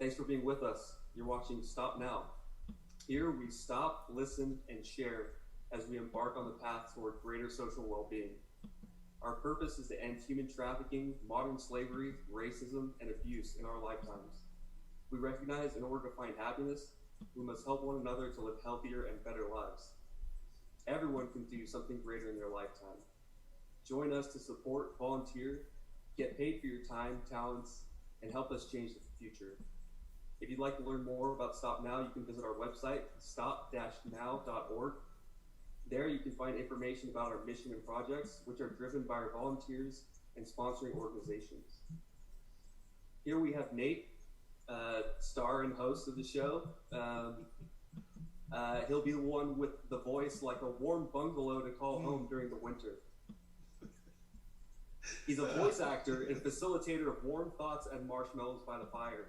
Thanks for being with us. You're watching Stop Now. Here we stop, listen, and share as we embark on the path toward greater social well-being. Our purpose is to end human trafficking, modern slavery, racism, and abuse in our lifetimes. We recognize in order to find happiness, we must help one another to live healthier and better lives. Everyone can do something greater in their lifetime. Join us to support, volunteer, get paid for your time, talents, and help us change the future. If you'd like to learn more about Stop Now, you can visit our website, stop-now.org. There you can find information about our mission and projects, which are driven by our volunteers and sponsoring organizations. Here we have Nate, star and host of the show. He'll be the one with the voice like a warm bungalow to call home during the winter. He's a voice actor and facilitator of warm thoughts and marshmallows by the fire.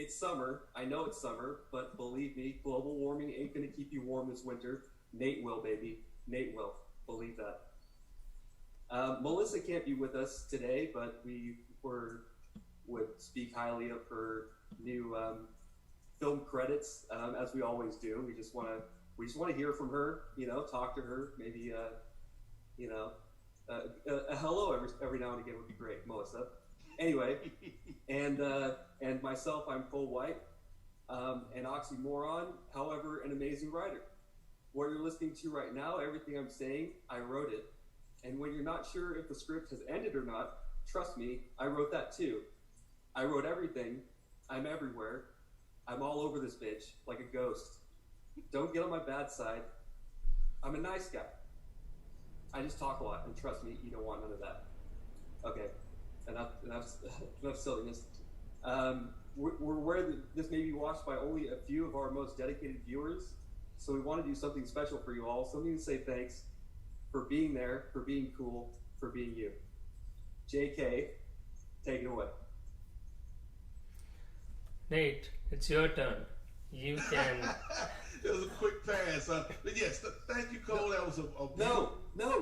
It's summer. I know it's summer, but believe me, global warming ain't going to keep you warm this winter. Nate will, baby. Nate will. Believe that. Melissa can't be with us today, but we would speak highly of her new film credits, as we always do. We just want to hear from her. Talk to her. Maybe a hello every now and again would be great, Melissa. Anyway, and myself, I'm Cole White, an oxymoron, however, an amazing writer. What you're listening to right now, everything I'm saying, I wrote it. And when you're not sure if the script has ended or not, trust me, I wrote that too. I wrote everything. I'm everywhere. I'm all over this bitch like a ghost. Don't get on my bad side. I'm a nice guy. I just talk a lot, and trust me, you don't want none of that. Okay, enough silliness. We're aware that this may be watched by only a few of our most dedicated viewers, so we want to do something special for you all, something to say thanks for being there, for being cool, for being you. JK, take it away. Nate, it's your turn. You can. It was a quick pass. But yes, thank you, Cole. That was a No,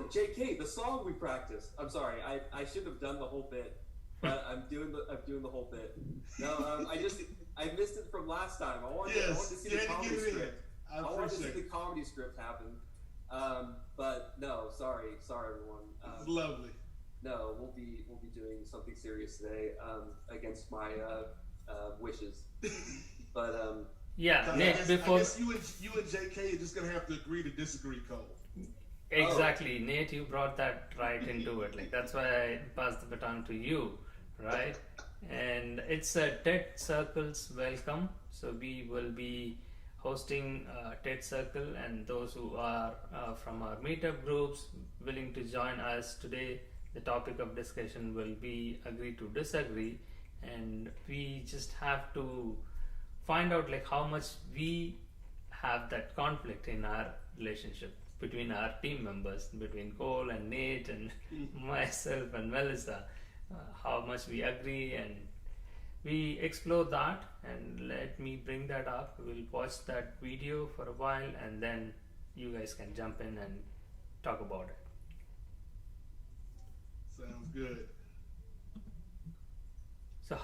JK, the song we practiced. I'm sorry, I should have done the whole bit, but I'm doing the whole bit. No, I missed it from last time. I wanted to see the comedy script. I wanted to see the comedy script happen. But no, sorry everyone. It's lovely. No, we'll be doing something serious today, against my wishes. But yeah, so Nate. I guess you and JK are just gonna have to agree to disagree, Cole. Exactly, Nate. You brought that right into it. Like that's why I passed the baton to you, right? And it's a TED Circles welcome. So we will be hosting TED Circle, and those who are from our meetup groups willing to join us today. The topic of discussion will be agree to disagree, and we just have to find out like how much we have that conflict in our relationship between our team members, between Cole and Nate and myself and Melissa, how much we agree, and we explore that. And let me bring that up. We'll watch that video for a while, and then you guys can jump in and talk about it. Sounds good. So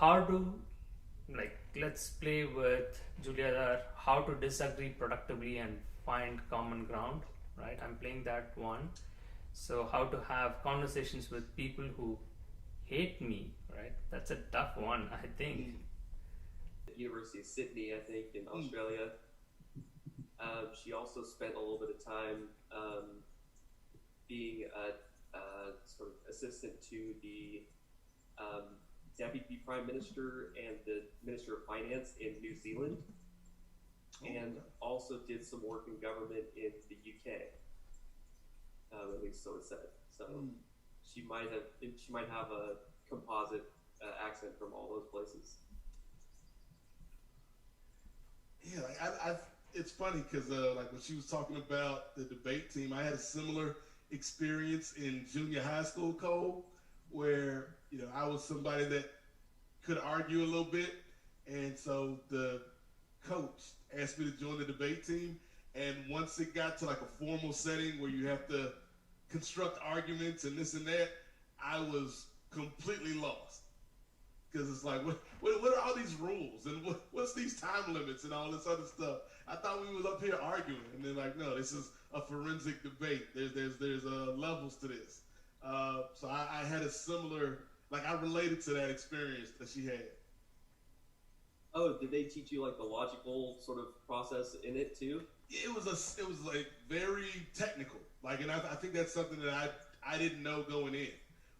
let's play with Julia, how to disagree productively and find common ground, right? I'm playing that one. So how to have conversations with people who hate me, right? That's a tough one, I think. University of Sydney, I think, in Australia. She also spent a little bit of time being a sort of assistant to the Deputy Prime Minister and the Minister of Finance in New Zealand, and also did some work in government in the UK. At least so it said. So she might have a composite accent from all those places. Yeah, like it's funny because like when she was talking about the debate team, I had a similar experience in junior high school, Cole, where I was somebody that could argue a little bit, and so the coach asked me to join the debate team. And once it got to like a formal setting where you have to construct arguments and this and that, I was completely lost, because it's like, what are all these rules, and what what's these time limits and all this other stuff? I thought we was up here arguing, and they're like, no, this is a forensic debate. There's levels to this. So I had a similar, like I related to that experience that she had. Oh, did they teach you like the logical sort of process in it too? It was like very technical. Like, and I think that's something that I didn't know going in.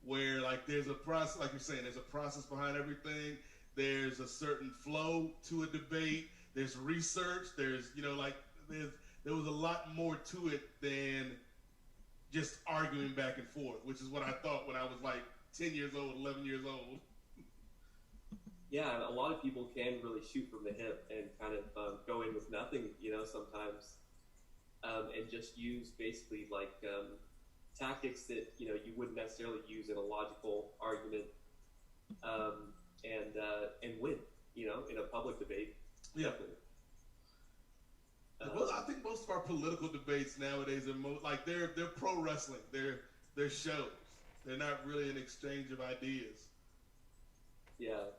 Where like there's a process, like you're saying, there's a process behind everything. There's a certain flow to a debate. There's research. There's like there was a lot more to it than just arguing back and forth, which is what I thought when I was like 10 years old, 11 years old. Yeah, a lot of people can really shoot from the hip and kind of go in with nothing, sometimes, and just use basically like tactics that you wouldn't necessarily use in a logical argument, and win, in a public debate. Yeah. Well, I think most of our political debates nowadays are like they're pro wrestling. They're shows. They're not really an exchange of ideas. Yeah.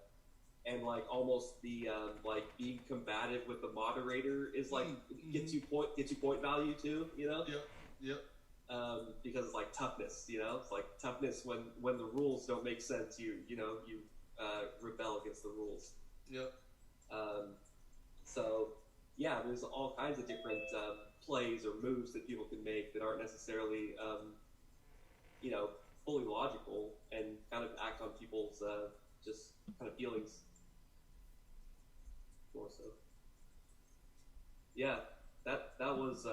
And like almost the like being combative with the moderator is like gets you point value too, Yep. Because it's like toughness, it's like toughness when the rules don't make sense, you rebel against the rules. Yep. So yeah, there's all kinds of different plays or moves that people can make that aren't necessarily fully logical and kind of act on people's just kind of feelings. More so. Yeah, that was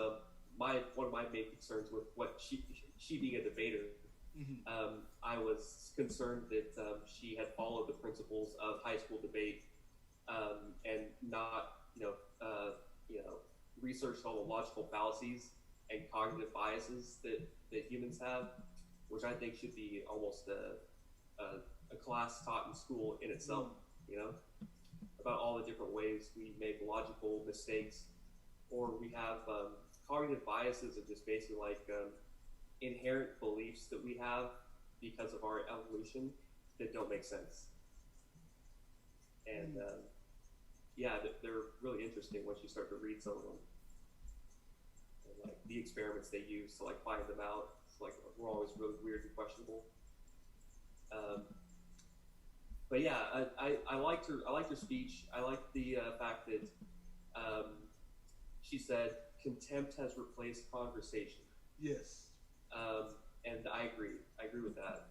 one of my main concerns with what she being a debater. Mm-hmm. I was concerned that she had followed the principles of high school debate and not researched all the logical fallacies and cognitive biases that humans have, which I think should be almost a class taught in school in itself. About all the different ways we make logical mistakes, or we have cognitive biases of just basically like inherent beliefs that we have because of our evolution that don't make sense. And they're really interesting once you start to read some of them. And, like the experiments they use to like find them out, it's like we're always really weird and questionable. But yeah, I liked her speech. I liked the fact that she said contempt has replaced conversation. Yes. And I agree. I agree with that.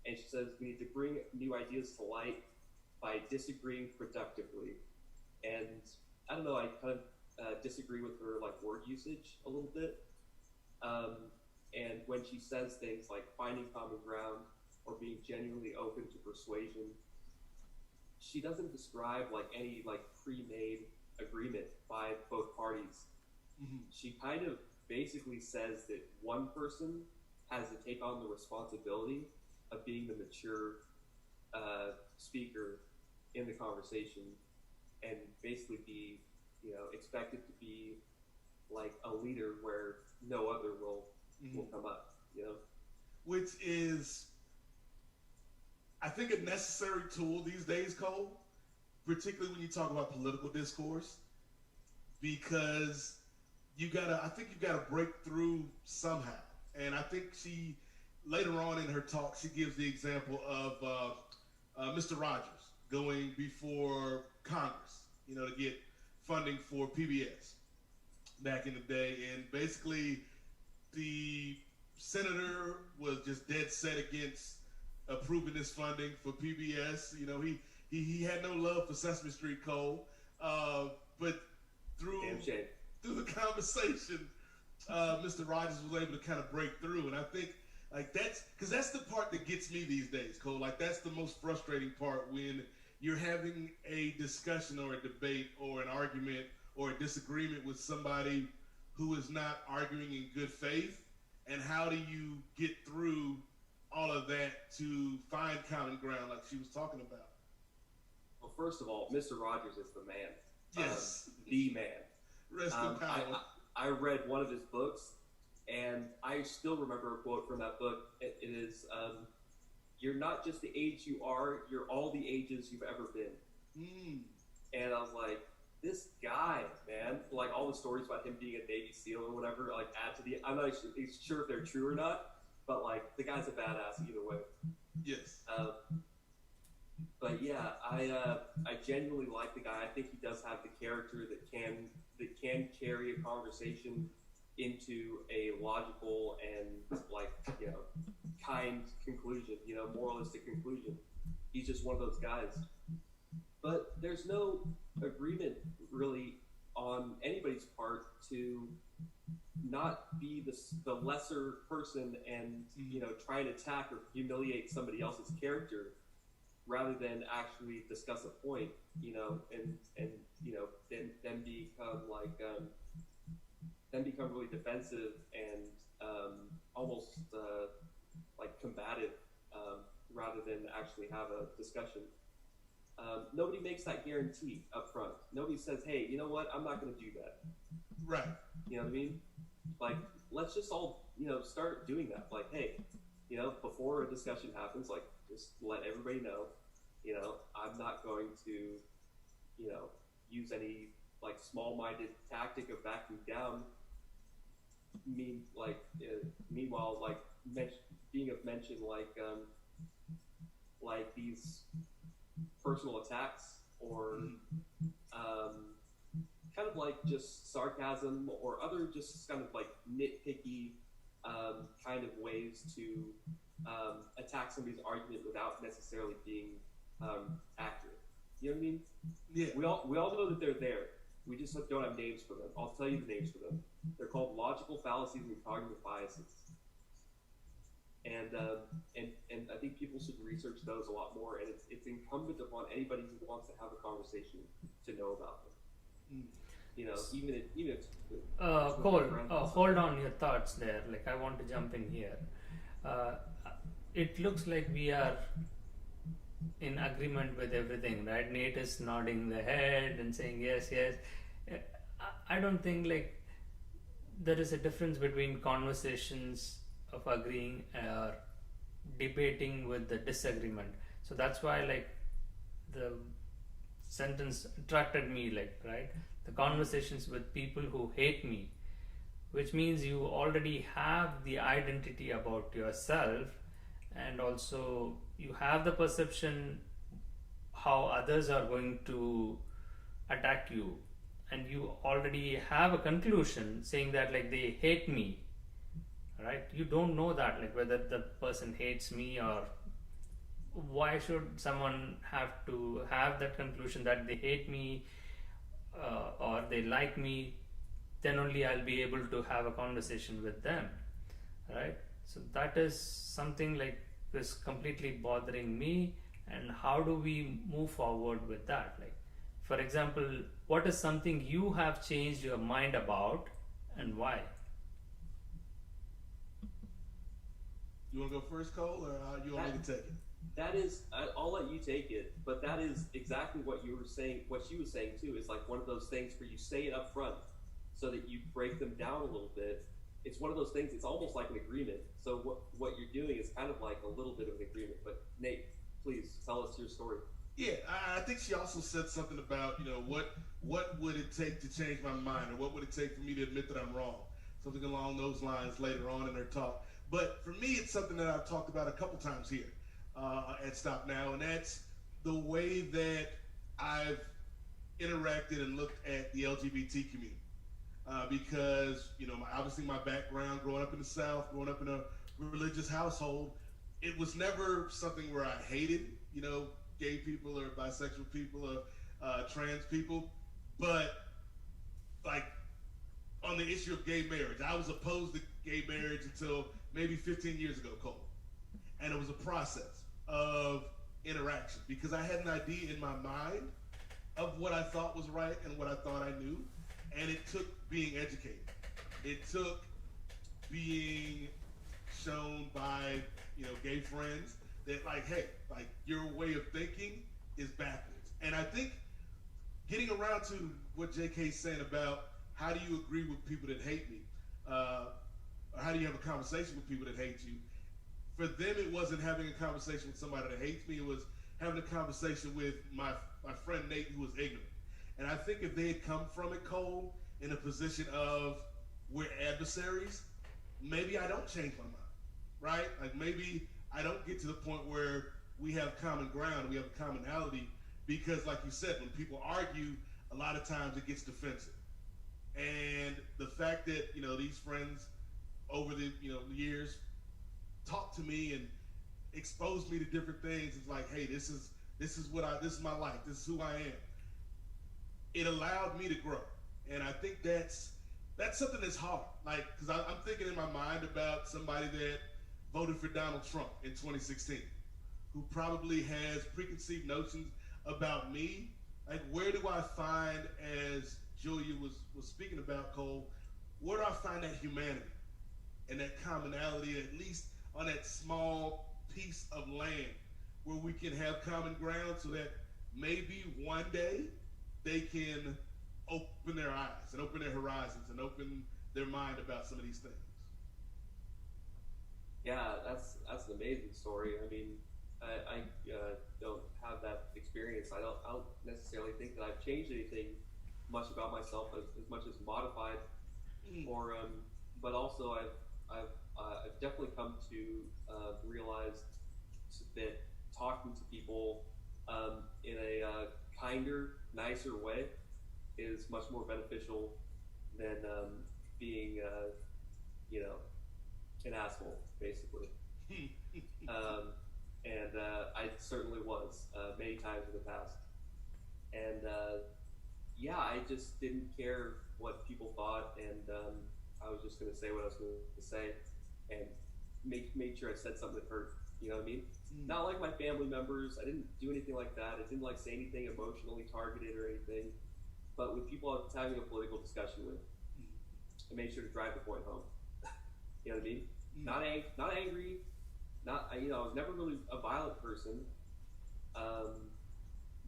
And she says we need to bring new ideas to light by disagreeing productively. And I don't know. I kind of disagree with her like word usage a little bit. And when she says things like finding common ground or being genuinely open to persuasion, she doesn't describe like any like pre-made agreement by both parties. Mm-hmm. She kind of basically says that one person has to take on the responsibility of being the mature speaker in the conversation and basically be, expected to be like a leader where no other will come up, Which is, I think, a necessary tool these days, Cole, particularly when you talk about political discourse, because I think you gotta break through somehow. And I think she, later on in her talk, she gives the example of Mr. Rogers going before Congress, to get funding for PBS back in the day. And basically the senator was just dead set against approving this funding for PBS. He had no love for Sesame Street, Cole. But through the conversation, Mr. Rogers was able to kind of break through. And I think like that's the part that gets me these days, Cole. Like that's the most frustrating part when you're having a discussion or a debate or an argument or a disagreement with somebody who is not arguing in good faith. And how do you get through all of that to find common ground like she was talking about? Well, first of all, Mr. Rogers is the man. Yes. The man. Rest in power. I read one of his books, and I still remember a quote from that book. It is, you're not just the age you are, you're all the ages you've ever been. and I was like, this guy, man, like all the stories about him being a Navy SEAL or whatever, like add to the. I'm not sure if they're true or not, but like the guy's a badass either way. Yes. But yeah, I genuinely like the guy. I think he does have the character that can carry a conversation into a logical and like kind conclusion, moralistic conclusion. He's just one of those guys. But there's no agreement really on anybody's part to not be the lesser person and try and attack or humiliate somebody else's character rather than actually discuss a point, and then become like then become really defensive and almost like combative rather than actually have a discussion. Nobody makes that guarantee up front. Nobody says, hey, you know what, I'm not going to do that. Right. You know what I mean? Like, let's just all, start doing that. Like, hey, before a discussion happens, like, just let everybody know, I'm not going to, use any, like, small-minded tactic of backing down. Meanwhile, like, being of mention, like these personal attacks or kind of like just sarcasm or other just kind of like nitpicky kind of ways to attack somebody's argument without necessarily being accurate. You know what I mean? Yeah. We all know that they're there. We just don't have names for them. I'll tell you the names for them. They're called logical fallacies and cognitive biases. And I think people should research those a lot more. And it's incumbent upon anybody who wants to have a conversation to know about them. Even if Cole, hold on your thoughts there. Like, I want to jump in here. It looks like we are in agreement with everything, right? Nate is nodding the head and saying yes, yes. I don't think like there is a difference between conversations of agreeing or debating with the disagreement. So that's why like the sentence attracted me, like, right? The conversations with people who hate me, which means you already have the identity about yourself, and also you have the perception how others are going to attack you, and you already have a conclusion saying that like they hate me, right? You don't know that, like whether the person hates me, or why should someone have to have that conclusion that they hate me or they like me. Then only I'll be able to have a conversation with them, right? So that is something like is completely bothering me. And how do we move forward with that? Like, for example, what is something you have changed your mind about, and why? You want to go first, Cole, or you want me to take it? That is, I'll let you take it, but that is exactly what you were saying. What she was saying too is like one of those things where you say it up front so that you break them down a little bit. It's one of those things. It's almost like an agreement. So what you're doing is kind of like a little bit of an agreement. But Nate, please tell us your story. Yeah, I think she also said something about what would it take to change my mind, or what would it take for me to admit that I'm wrong, something along those lines later on in her talk. But for me, it's something that I've talked about a couple times here at Stop Now, and that's the way that I've interacted and looked at the LGBT community. Because, obviously my background, growing up in the South, growing up in a religious household, it was never something where I hated, gay people or bisexual people or trans people. But, like, on the issue of gay marriage, I was opposed to gay marriage until maybe 15 years ago, Cole. And it was a process of interaction because I had an idea in my mind of what I thought was right and what I thought I knew. And it took being educated. It took being shown by, gay friends that like, hey, like your way of thinking is backwards. And I think getting around to what JK's saying about how do you agree with people that hate me, or how do you have a conversation with people that hate you? For them, it wasn't having a conversation with somebody that hates me. It was having a conversation with my friend Nate, who was ignorant. And I think if they had come from it, Cole, in a position of we're adversaries, maybe I don't change my mind, right? Like maybe I don't get to the point where we have common ground, we have commonality, because like you said, when people argue, a lot of times it gets defensive. And the fact that, you know, these friends over the, you know, years talk to me and expose me to different things, it's like, hey, this is this is my life, this is who I am. It allowed me to grow. And I think that's something that's hard. Like, because I'm thinking in my mind about somebody that voted for Donald Trump in 2016, who probably has preconceived notions about me. Like, where do I find, as Julia was speaking about, Cole, where do I find that humanity and that commonality, at least on that small piece of land where we can have common ground, so that maybe one day they can open their eyes and open their horizons and open their mind about some of these things. Yeah, that's an amazing story. I mean, I don't have that experience. I don't necessarily think that I've changed anything much about myself, as much as modified, or but also I've definitely come to realize that talking to people in a kinder, nicer way is much more beneficial than being, you know, an asshole, basically. And I certainly was many times in the past. And yeah, I just didn't care what people thought, and I was just going to say what I was going to say, and make sure I said something that hurt. You know what I mean? Not like my family members. I didn't do anything like that. I didn't like say anything emotionally targeted or anything. But with people I was having a political discussion with, I made sure to drive the point home. You know what I mean? Not angry. You know, I was never really a violent person.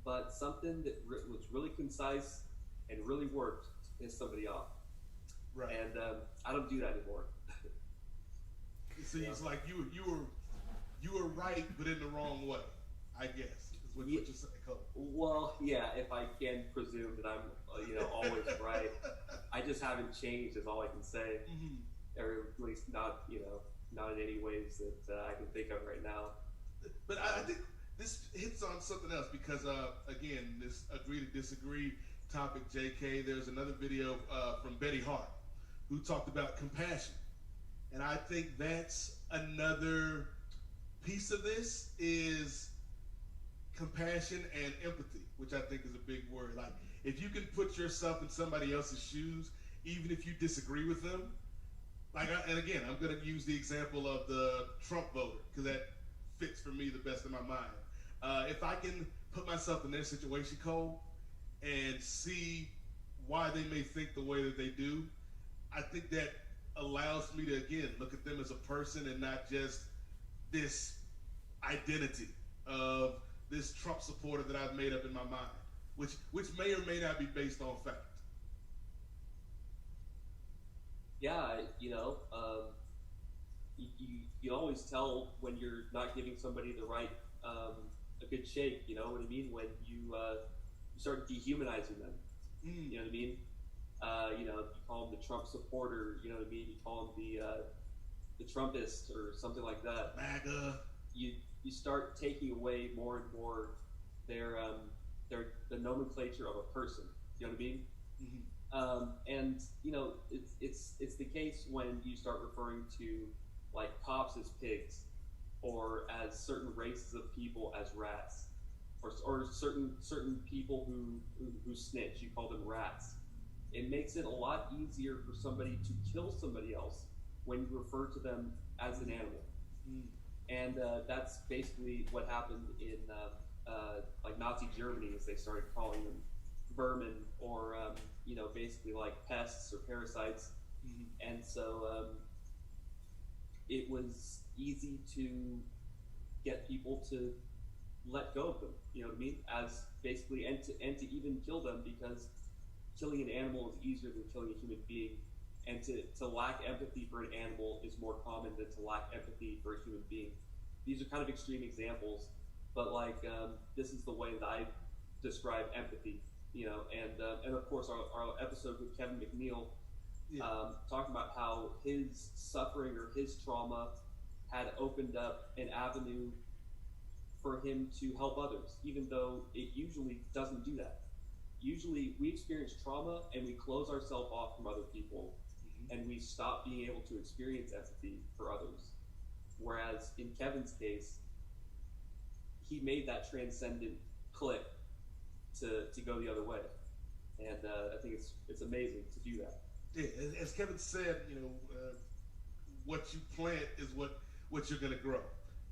But something that was really concise and really worked to piss somebody off. Right. And I don't do that anymore. See, it's like you were right, but in the wrong way, I guess, is what you're saying, Cole. Well, yeah, if I can presume that I'm, you know, always right. I just haven't changed, is all I can say. Or at least not, you know, not in any ways that I can think of right now. But I think this hits on something else, because, again, this agree to disagree topic, JK, there's another video from Betty Hart, who talked about compassion. And I think that's another piece of this, is compassion and empathy, which I think is a big word. Like, if you can put yourself in somebody else's shoes, even if you disagree with them, like, and again, I'm going to use the example of the Trump voter, because that fits for me the best in my mind. If I can put myself in their situation, Cole, and see why they may think the way that they do, I think that allows me to, again, look at them as a person and not just this identity of this Trump supporter that I've made up in my mind, which may or may not be based on fact. Yeah, you know, you always tell when you're not giving somebody the right, a good shake, you know what I mean? When you start dehumanizing them, you know what I mean? You know, you call them the Trump supporter, you know what I mean? You call them the Trumpist or something like that. MAGA. You start taking away more and more the nomenclature of a person. You know what I mean? And you know, it's the case when you start referring to like cops as pigs, or as certain races of people as rats, or certain people who snitch. You call them rats. It makes it a lot easier for somebody to kill somebody else when you refer to them as an animal. And that's basically what happened in like Nazi Germany, as they started calling them vermin, or you know, basically like pests or parasites. And so it was easy to get people to let go of them, you know what I mean, as basically, and to even kill them, because killing an animal is easier than killing a human being, and to lack empathy for an animal is more common than to lack empathy for a human being. These are kind of extreme examples, but like this is the way that I describe empathy. and of course our episode with Kevin McNeil, Yeah. talking about how his suffering or his trauma had opened up an avenue for him to help others, even though it usually doesn't do that. Usually we experience trauma and we close ourselves off from other people, and we stop being able to experience empathy for others. Whereas in Kevin's case, he made that transcendent click to go the other way, and I think it's amazing to do that. Yeah, as Kevin said, what you plant is what you're gonna grow,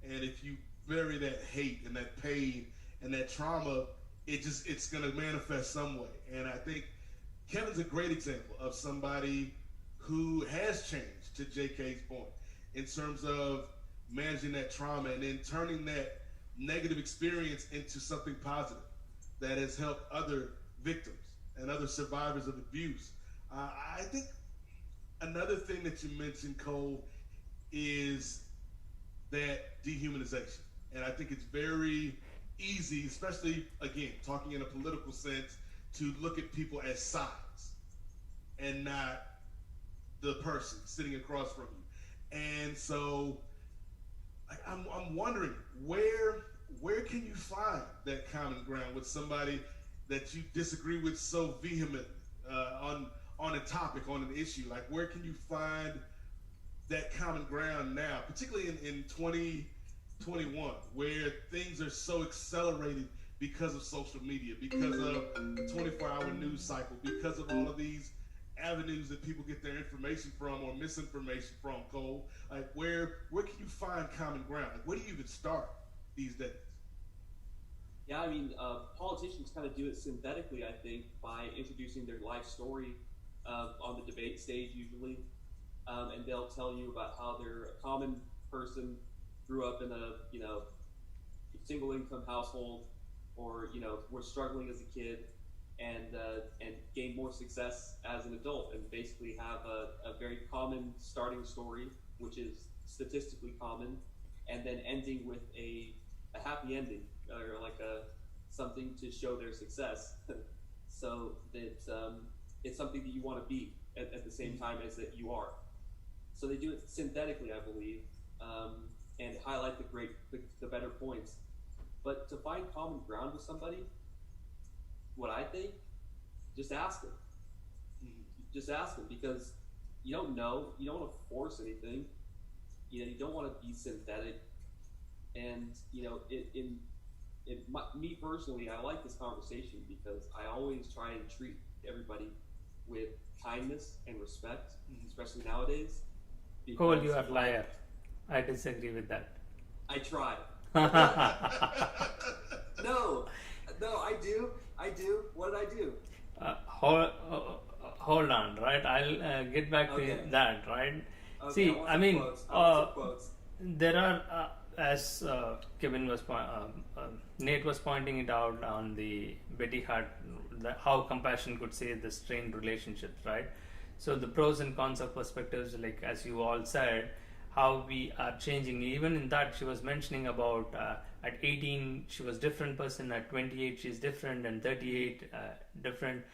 and if you bury that hate and that pain and that trauma, it's gonna manifest some way. And I think Kevin's a great example of somebody who has changed, to JK's point, in terms of managing that trauma and then turning that negative experience into something positive that has helped other victims and other survivors of abuse. I think another thing that you mentioned, Cole, is that dehumanization. And I think it's very easy, especially, again, talking in a political sense, to look at people as sides and not the person sitting across from you. And so I'm wondering, where can you find that common ground with somebody that you disagree with so vehemently on a topic, on an issue? Like, where can you find that common ground now, particularly in 2021, where things are so accelerated because of social media, because of the 24-hour news cycle, because of all of these avenues that people get their information from or misinformation from, Cole? Like, where can you find common ground? Like, where do you even start these days? Yeah, I mean, politicians kind of do it synthetically, I think, by introducing their life story on the debate stage usually, and they'll tell you about how they're a common person, grew up in a single income household, or were struggling as a kid, and gained more success as an adult, and basically have a very common starting story, which is statistically common, and then ending with a happy ending, or like something to show their success. So that it's something that you want to be at the same time as that you are. So they do it synthetically, I believe, and highlight the better points. But to find common ground with somebody, what I think, just ask them. Just ask them, because you don't know. You don't want to force anything. You don't want to be synthetic. And me personally, I like this conversation because I always try and treat everybody with kindness and respect, especially nowadays. Cole, you are liar. I disagree with that. I try. No, I do. What did I do? Hold on, right? I'll get back Okay. to that, right? Okay, See, want I some mean, quotes. Want some quotes. there are, as Kevin was, Nate was pointing it out on the Betty Hart, how compassion could save the strained relationships, right? So the pros and cons of perspectives, like as you all said, how we are changing. Even in that, she was mentioning about at 18 she was different person, at 28 she's different, and 38 different.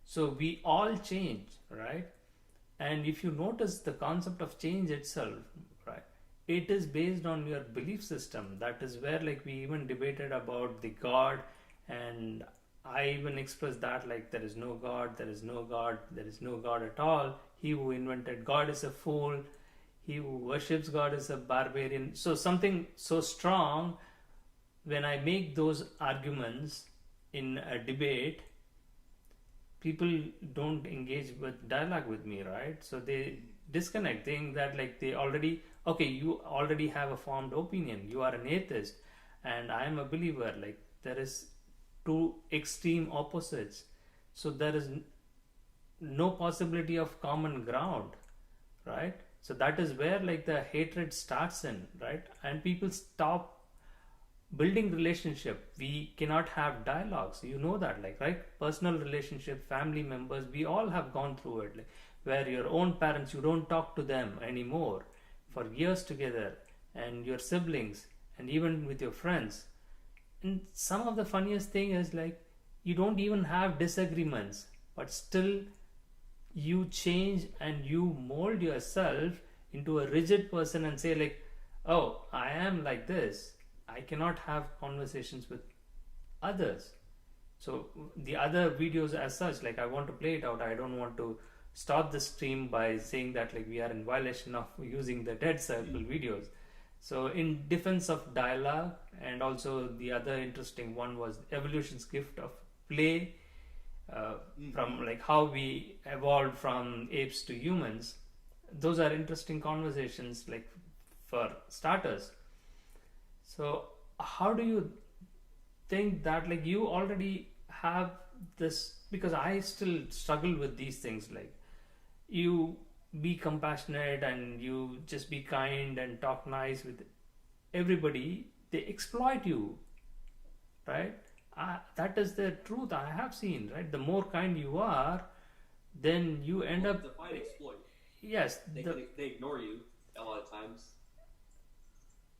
So we all change, right? And if you notice the concept of change itself, right, it is based on your belief system. That is where, like, we even debated about the God, and I even expressed that, like, there is no God, there is no God, there is no God at all. He who invented God is a fool. He who worships God is a barbarian. So something so strong, when I make those arguments in a debate, people don't engage with dialogue with me, right? So they disconnect, think that, like, you already have a formed opinion. You are an atheist and I am a believer. Like, there is two extreme opposites. So there is no possibility of common ground, right? So that is where, like, the hatred starts in, right? And people stop building relationship. We cannot have dialogues, that, like, right? Personal relationship, family members, we all have gone through it, like, where your own parents, you don't talk to them anymore for years together, and your siblings, and even with your friends. And some of the funniest thing is, like, you don't even have disagreements, but still you change and you mold yourself into a rigid person and say like, oh, I am like this, I cannot have conversations with others. So the other videos as such, like I want to play it out, I don't want to stop the stream by saying that like we are in violation of using the dead circle videos. So in defense of dialogue, and also the other interesting one was evolution's gift of play, from like how we evolved from apes to humans. Those are interesting conversations, like for starters. So how do you think that like you already have this, because I still struggle with these things, like you be compassionate and you just be kind and talk nice with everybody, they exploit you, right? That is the truth I have seen, right? The more kind you are, then you end up, define exploit. yes, They ignore you a lot of times.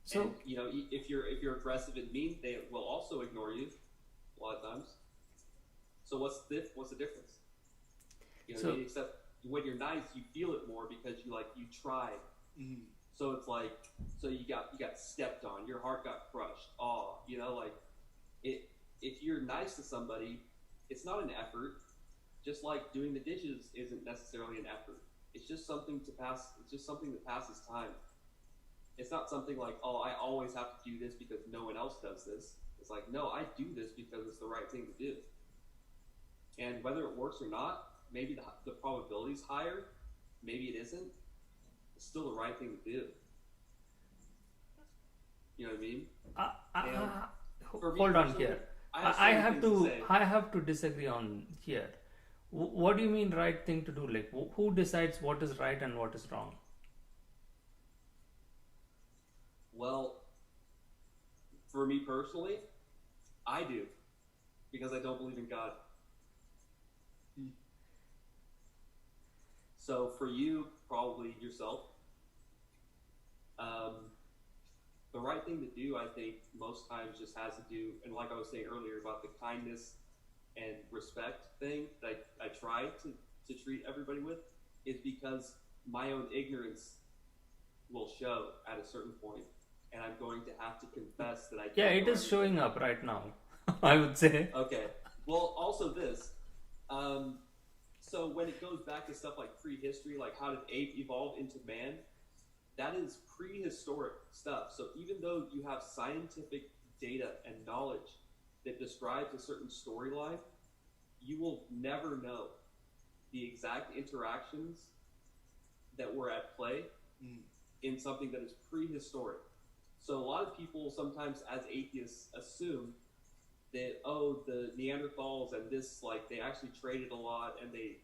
so And, you know, if you're aggressive and mean, they will also ignore you a lot of times. So what's the difference? You know, So- what I mean? Except when you're nice, you feel it more because you tried. Mhm. So it's like, so you got stepped on, your heart got crushed. Oh, you know, like if you're nice to somebody, it's not an effort. Just like doing the dishes isn't necessarily an effort. It's just something to pass. It's just something that passes time. It's not something like, oh, I always have to do this because no one else does this. It's like, no, I do this because it's the right thing to do. And whether it works or not, maybe the probability is higher, maybe it isn't. It's still the right thing to do. You know what I mean? And for me hold on personally, here. I I have have certain things to say. I have to disagree on here. What do you mean right thing to do? Like who decides what is right and what is wrong? Well, for me personally, I do, because I don't believe in God. So for you, probably yourself. The right thing to do, I think, most times just has to do, and like I was saying earlier about the kindness and respect thing that I try to treat everybody with, is because my own ignorance will show at a certain point, and I'm going to have to confess that I don't Yeah, it know is everything. showing up right now. I would say. Okay. Well, also this. So when it goes back to stuff like prehistory, like how did ape evolve into man, that is prehistoric stuff. So even though you have scientific data and knowledge that describes a certain storyline, you will never know the exact interactions that were at play in something that is prehistoric. So a lot of people sometimes, as atheists, assume that, oh, the Neanderthals and this, like, they actually traded a lot and they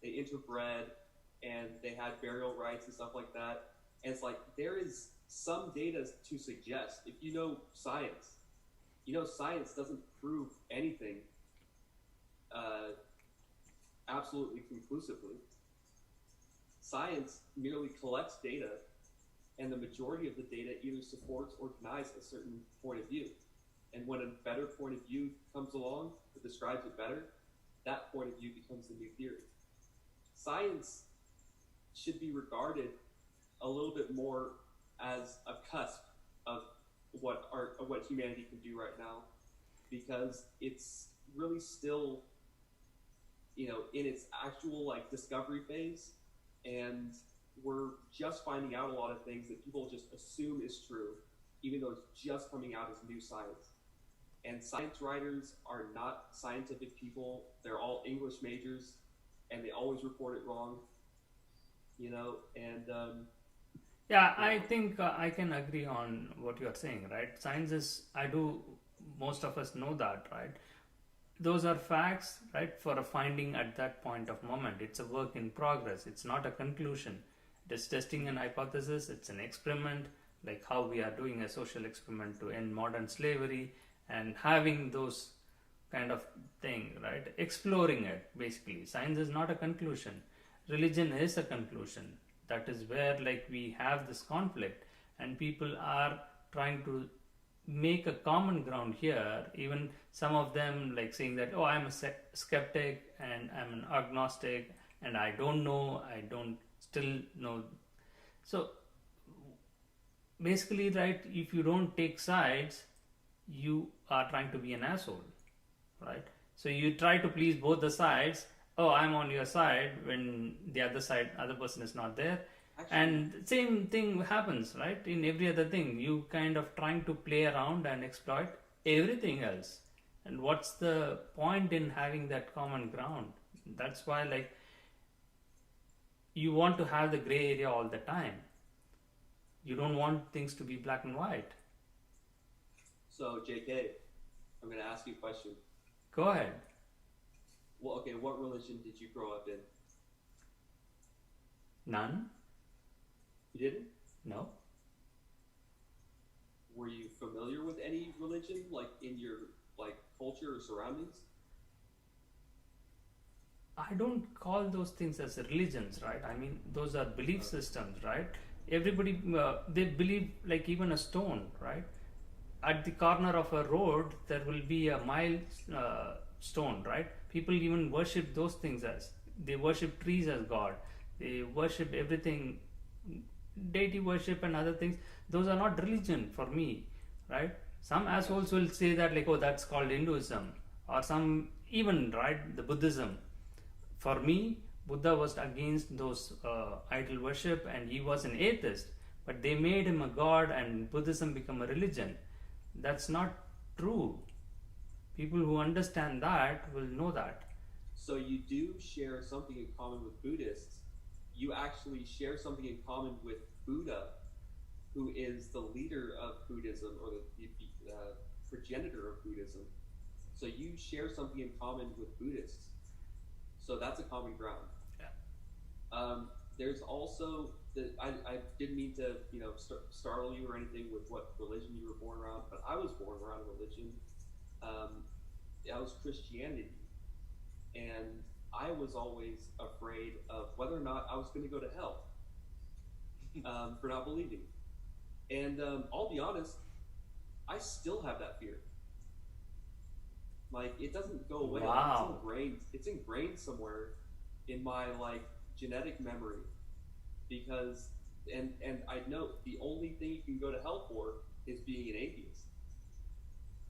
interbred and they had burial rights and stuff like that. And it's like, there is some data to suggest, if you know science, science doesn't prove anything absolutely conclusively. Science merely collects data, and the majority of the data either supports or denies a certain point of view. And when a better point of view comes along that describes it better, that point of view becomes the new theory. Science should be regarded a little bit more as a cusp of what humanity can do right now, because it's really still, in its actual like discovery phase, and we're just finding out a lot of things that people just assume is true, even though it's just coming out as new science. And science writers are not scientific people. They're all English majors, and they always report it wrong. Yeah, I think I can agree on what you are saying, right? Science is, most of us know that, right? Those are facts, right, for a finding at that point of moment. It's a work in progress. It's not a conclusion. It is testing an hypothesis. It's an experiment, like how we are doing a social experiment to end modern slavery and having those kind of thing, right? Exploring it, basically. Science is not a conclusion. Religion is a conclusion. That is where like we have this conflict, and people are trying to make a common ground here. Even some of them like saying that, oh, I'm a skeptic and I'm an agnostic and I don't know, I don't still know. So basically, right, if you don't take sides, you are trying to be an asshole, right? So you try to please both the sides. Oh, I'm on your side when the other person is not there. Actually, And same thing happens, right? In every other thing, you kind of trying to play around and exploit everything else. And what's the point in having that common ground? That's why, like, you want to have the gray area all the time. You don't want things to be black and white. so JK, I'm going to ask you a question. Go ahead. Well, okay, what religion did you grow up in? None? You didn't? No? Were you familiar with any religion, like in your like culture or surroundings? I don't call those things as religions, right? I mean, those are belief systems, right? Everybody, they believe like even a stone, right? At the corner of a road, there will be a stone, right? People even worship those things as, they worship trees as God. They worship everything, deity worship and other things. Those are not religion for me, right? Some assholes will say that like, oh, that's called Hinduism, or some even, right, the Buddhism. For me, Buddha was against those idol worship and he was an atheist, but they made him a god and Buddhism became a religion. That's not true. People who understand that will know that. So you do share something in common with Buddhists. You actually share something in common with Buddha, who is the leader of Buddhism, or the progenitor of Buddhism. So you share something in common with Buddhists. So that's a common ground. Yeah. There's also I didn't mean to startle you or anything with what religion you were born around, but I was born around a religion. That was Christianity, and I was always afraid of whether or not I was going to go to hell for not believing. And I'll be honest, I still have that fear. Like, it doesn't go away. Wow. It's ingrained somewhere in my like genetic memory, because and I know the only thing you can go to hell for is being an atheist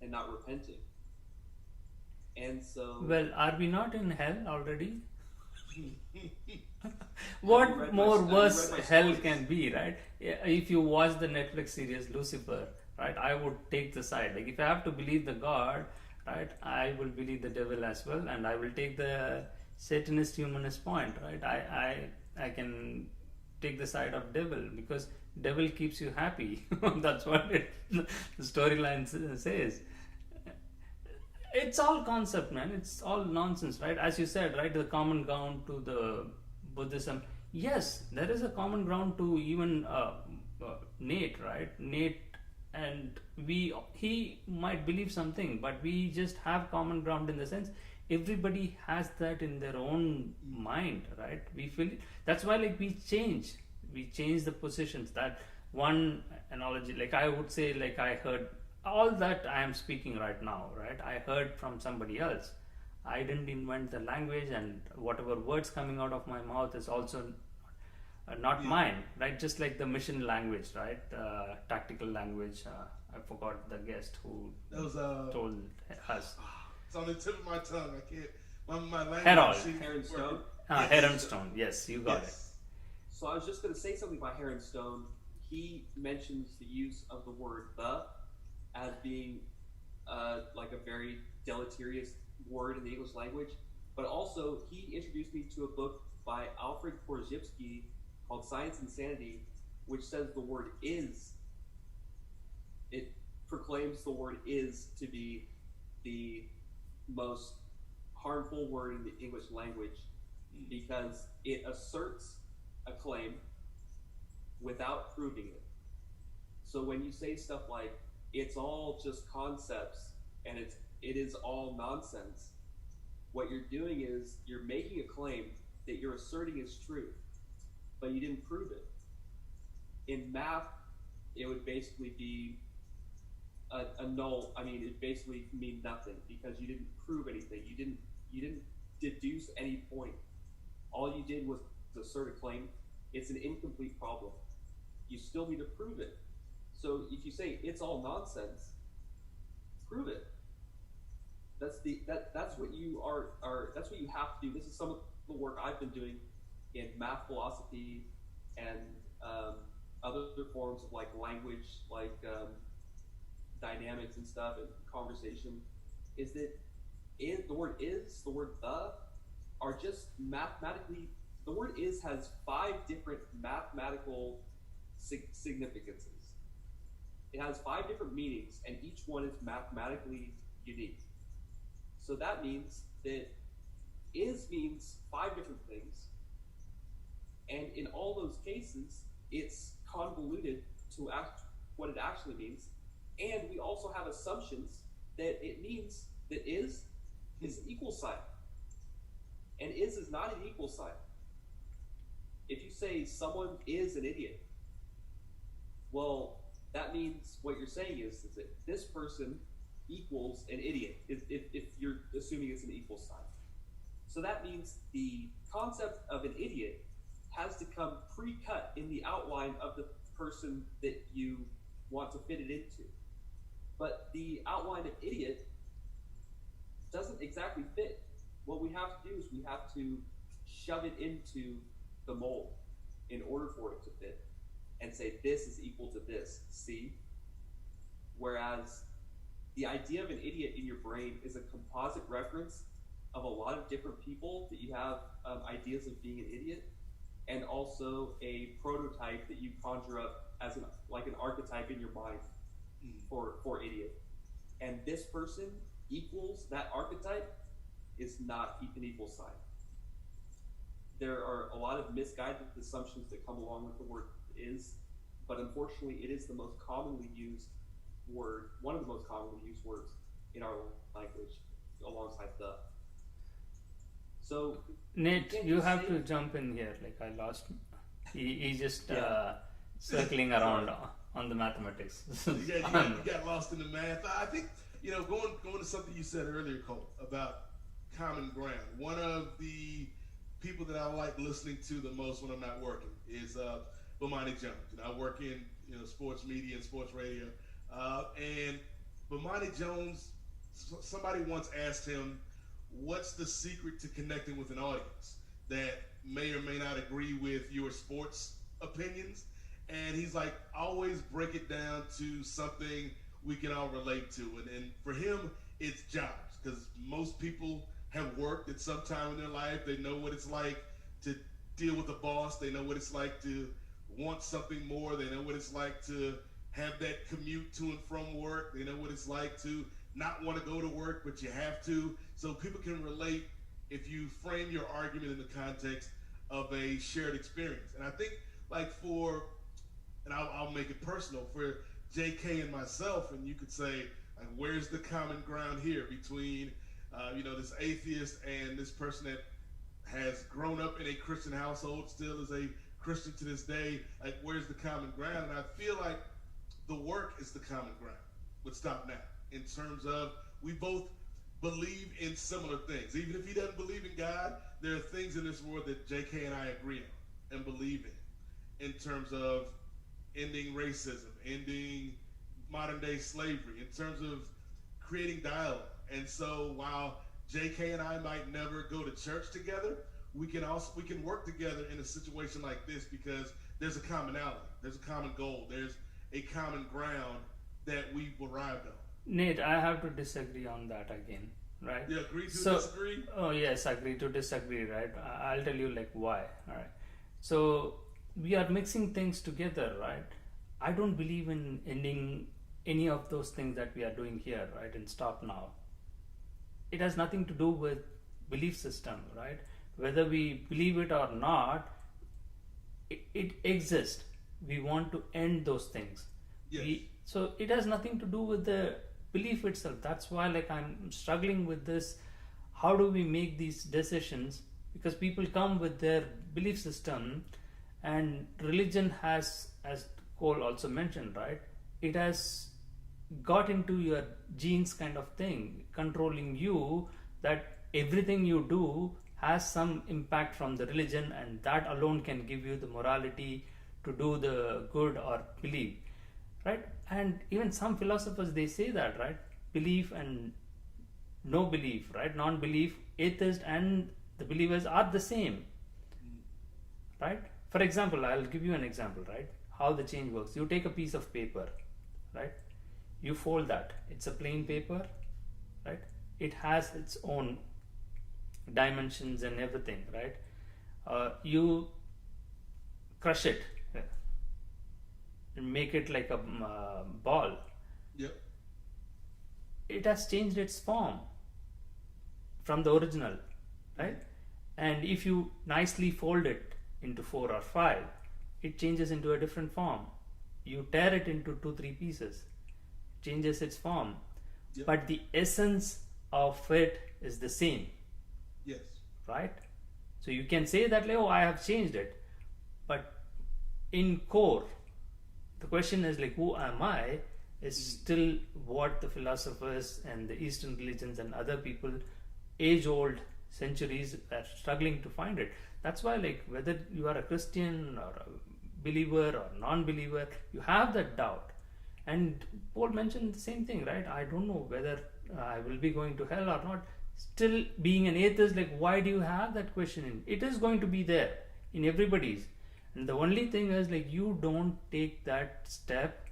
and not repenting. And so, Well, are we not in hell already? Have What you read more my worse hell stories? can be, right? Yeah, if you watch the Netflix series Lucifer, right, I would take the side. Like, if I have to believe the God, right, I will believe the devil as well, and I will take the Satanist humanist point, right? I can take the side of devil because devil keeps you happy. That's what the storyline says. It's all concept, man. It's all nonsense, right? As you said, right, the common ground to the Buddhism. Yes, there is a common ground to even Nate, right? Nate and he might believe something, but we just have common ground in the sense everybody has that in their own mind, right? We feel it. That's why, like, we change the positions. That one analogy, like I would say, like I heard all that I am speaking right now, right? I heard from somebody else. I didn't invent the language, and whatever words coming out of my mouth is also not mine, right? Just like the mission language, right? Tactical language. I forgot the guest who That was told us. it's on the tip of my tongue. I can't. My language. Harold. Heron Stone. Heronstone. Yes, you got it. So I was just going to say something about Heron Stone. He mentions the use of the word "the" as being like a very deleterious word in the English language, but also he introduced me to a book by Alfred Korzybski called Science and Sanity, which says the word "is." It proclaims the word "is" to be the most harmful word in the English language because it asserts a claim without proving it. So when you say stuff like it's all just concepts and it is all nonsense, what you're doing is you're making a claim that you're asserting is true, but you didn't prove it. In math, it would basically be a null. I mean, it basically means nothing because you didn't prove anything. You didn't deduce any point. All you did was assert a claim. It's an incomplete problem. You still need to prove it. So if you say it's all nonsense, prove it. That's what you that's what you have to do. This is some of the work I've been doing in math philosophy and other forms of like language, like dynamics and stuff and conversation, is that the word is, the word the, are just mathematically, the word is has 5 different mathematical significances. It has 5 different meanings, and each one is mathematically unique. So that means that is means 5 different things, and in all those cases, it's convoluted to what it actually means. And we also have assumptions that it means that is an equal sign, and is not an equal sign. If you say someone is an idiot, well, that means what you're saying is that this person equals an idiot if you're assuming it's an equal sign. So that means the concept of an idiot has to come pre-cut in the outline of the person that you want to fit it into. But the outline of idiot doesn't exactly fit. What we have to do is we have to shove it into the mold in order for it to fit and say this is equal to this, see? Whereas the idea of an idiot in your brain is a composite reference of a lot of different people that you have ideas of being an idiot, and also a prototype that you conjure up as an archetype in your mind for idiot. And this person equals that archetype is not an equal sign. There are a lot of misguided assumptions that come along with the word is, but unfortunately it is the most commonly used word, one of the most commonly used words in our language, alongside the. So Nate, you have to jump in here. Like I lost. He just circling around on the mathematics. Yeah, you got lost in the math. I think going to something you said earlier, Cole, about common ground. One of the people that I like listening to the most when I'm not working is Bomani Jones. I work in sports media and sports radio, and Bomani Jones. Somebody once asked him, "What's the secret to connecting with an audience that may or may not agree with your sports opinions?" And he's like, "Always break it down to something we can all relate to." And for him, it's jobs, because most people have worked at some time in their life. They know what it's like to deal with a boss. They know what it's like to want something more. They know what it's like to have that commute to and from work. They know what it's like to not want to go to work, but you have to. So people can relate if you frame your argument in the context of a shared experience. And I think and I'll make it personal for JK and myself, and you could say, like, where's the common ground here between this atheist and this person that has grown up in a Christian household, still is a Christian to this day? Like, where's the common ground? And I feel like the work is the common ground with Stop Now, in terms of we both believe in similar things. Even if he doesn't believe in God, there are things in this world that JK and I agree on and believe in terms of ending racism, ending modern day slavery, in terms of creating dialogue. And so while JK and I might never go to church together, we can work together in a situation like this because there's a commonality, there's a common goal, there's a common ground that we've arrived on. Nate, I have to disagree on that again, right? Yeah, agree to disagree? Oh yes, agree to disagree, right? I'll tell you like why. All right. So we are mixing things together, right? I don't believe in ending any of those things that we are doing here, right? And Stop Now. It has nothing to do with belief system, right? Whether we believe it or not, it exists. We want to end those things. Yes. So it has nothing to do with the belief itself. That's why I'm struggling with this. How do we make these decisions? Because people come with their belief system, and religion has, as Cole also mentioned, right? It has got into your genes kind of thing, controlling you, that everything you do has some impact from the religion, and that alone can give you the morality to do the good or believe, right? And even some philosophers, they say that, right? Belief and no belief, right? Non-belief, atheist and the believers are the same, right? For example, I'll give you an example, right? How the change works. You take a piece of paper, right? You fold that. It's a plain paper, right? It has its own dimensions and everything, right? You crush it and make it like a ball. Yep. It has changed its form from the original, right? And if you nicely fold it into 4 or 5, it changes into a different form. You tear it into 2-3 pieces, changes its form. Yep. But the essence of it is the same, Yes. right? So you can say that, like, oh, I have changed it, but in core, the question is like, who am I? Is still what the philosophers and the Eastern religions and other people, age-old, centuries, are struggling to find it. That's why, like, whether you are a Christian or a believer or non-believer, you have that doubt. And Paul mentioned the same thing, right? I don't know whether I will be going to hell or not. Still, being an atheist, like, why do you have that question? It is going to be there in everybody's. And the only thing is, like, you don't take that step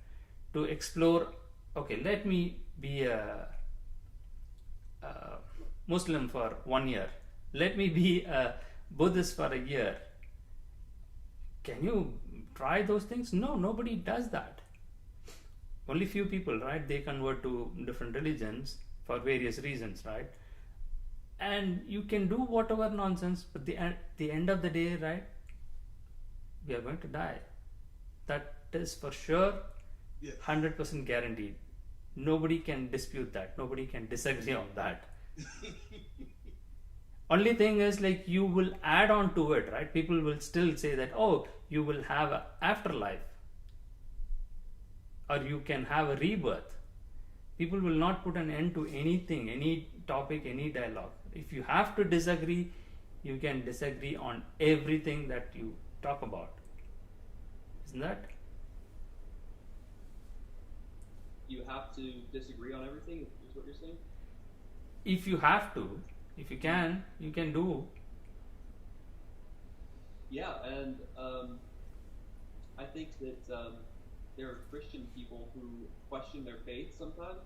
to explore, okay, let me be a Muslim for 1 year. Let me be a Buddhist for a year. Can you try those things? No, nobody does that. Only few people, right? They convert to different religions for various reasons, right? And you can do whatever nonsense, but the end of the day, right? We are going to die. That is for sure, Yes. 100% guaranteed. Nobody can dispute that. Nobody can disagree on that. Only thing is, like, you will add on to it, right? People will still say that, oh, you will have an afterlife, or you can have a rebirth. People will not put an end to anything, any topic, any dialogue. If you have to disagree, you can disagree on everything that you talk about. Isn't that? You have to disagree on everything, is what you're saying? If you have to, if you can do. Yeah, and I think that there are Christian people who question their faith sometimes.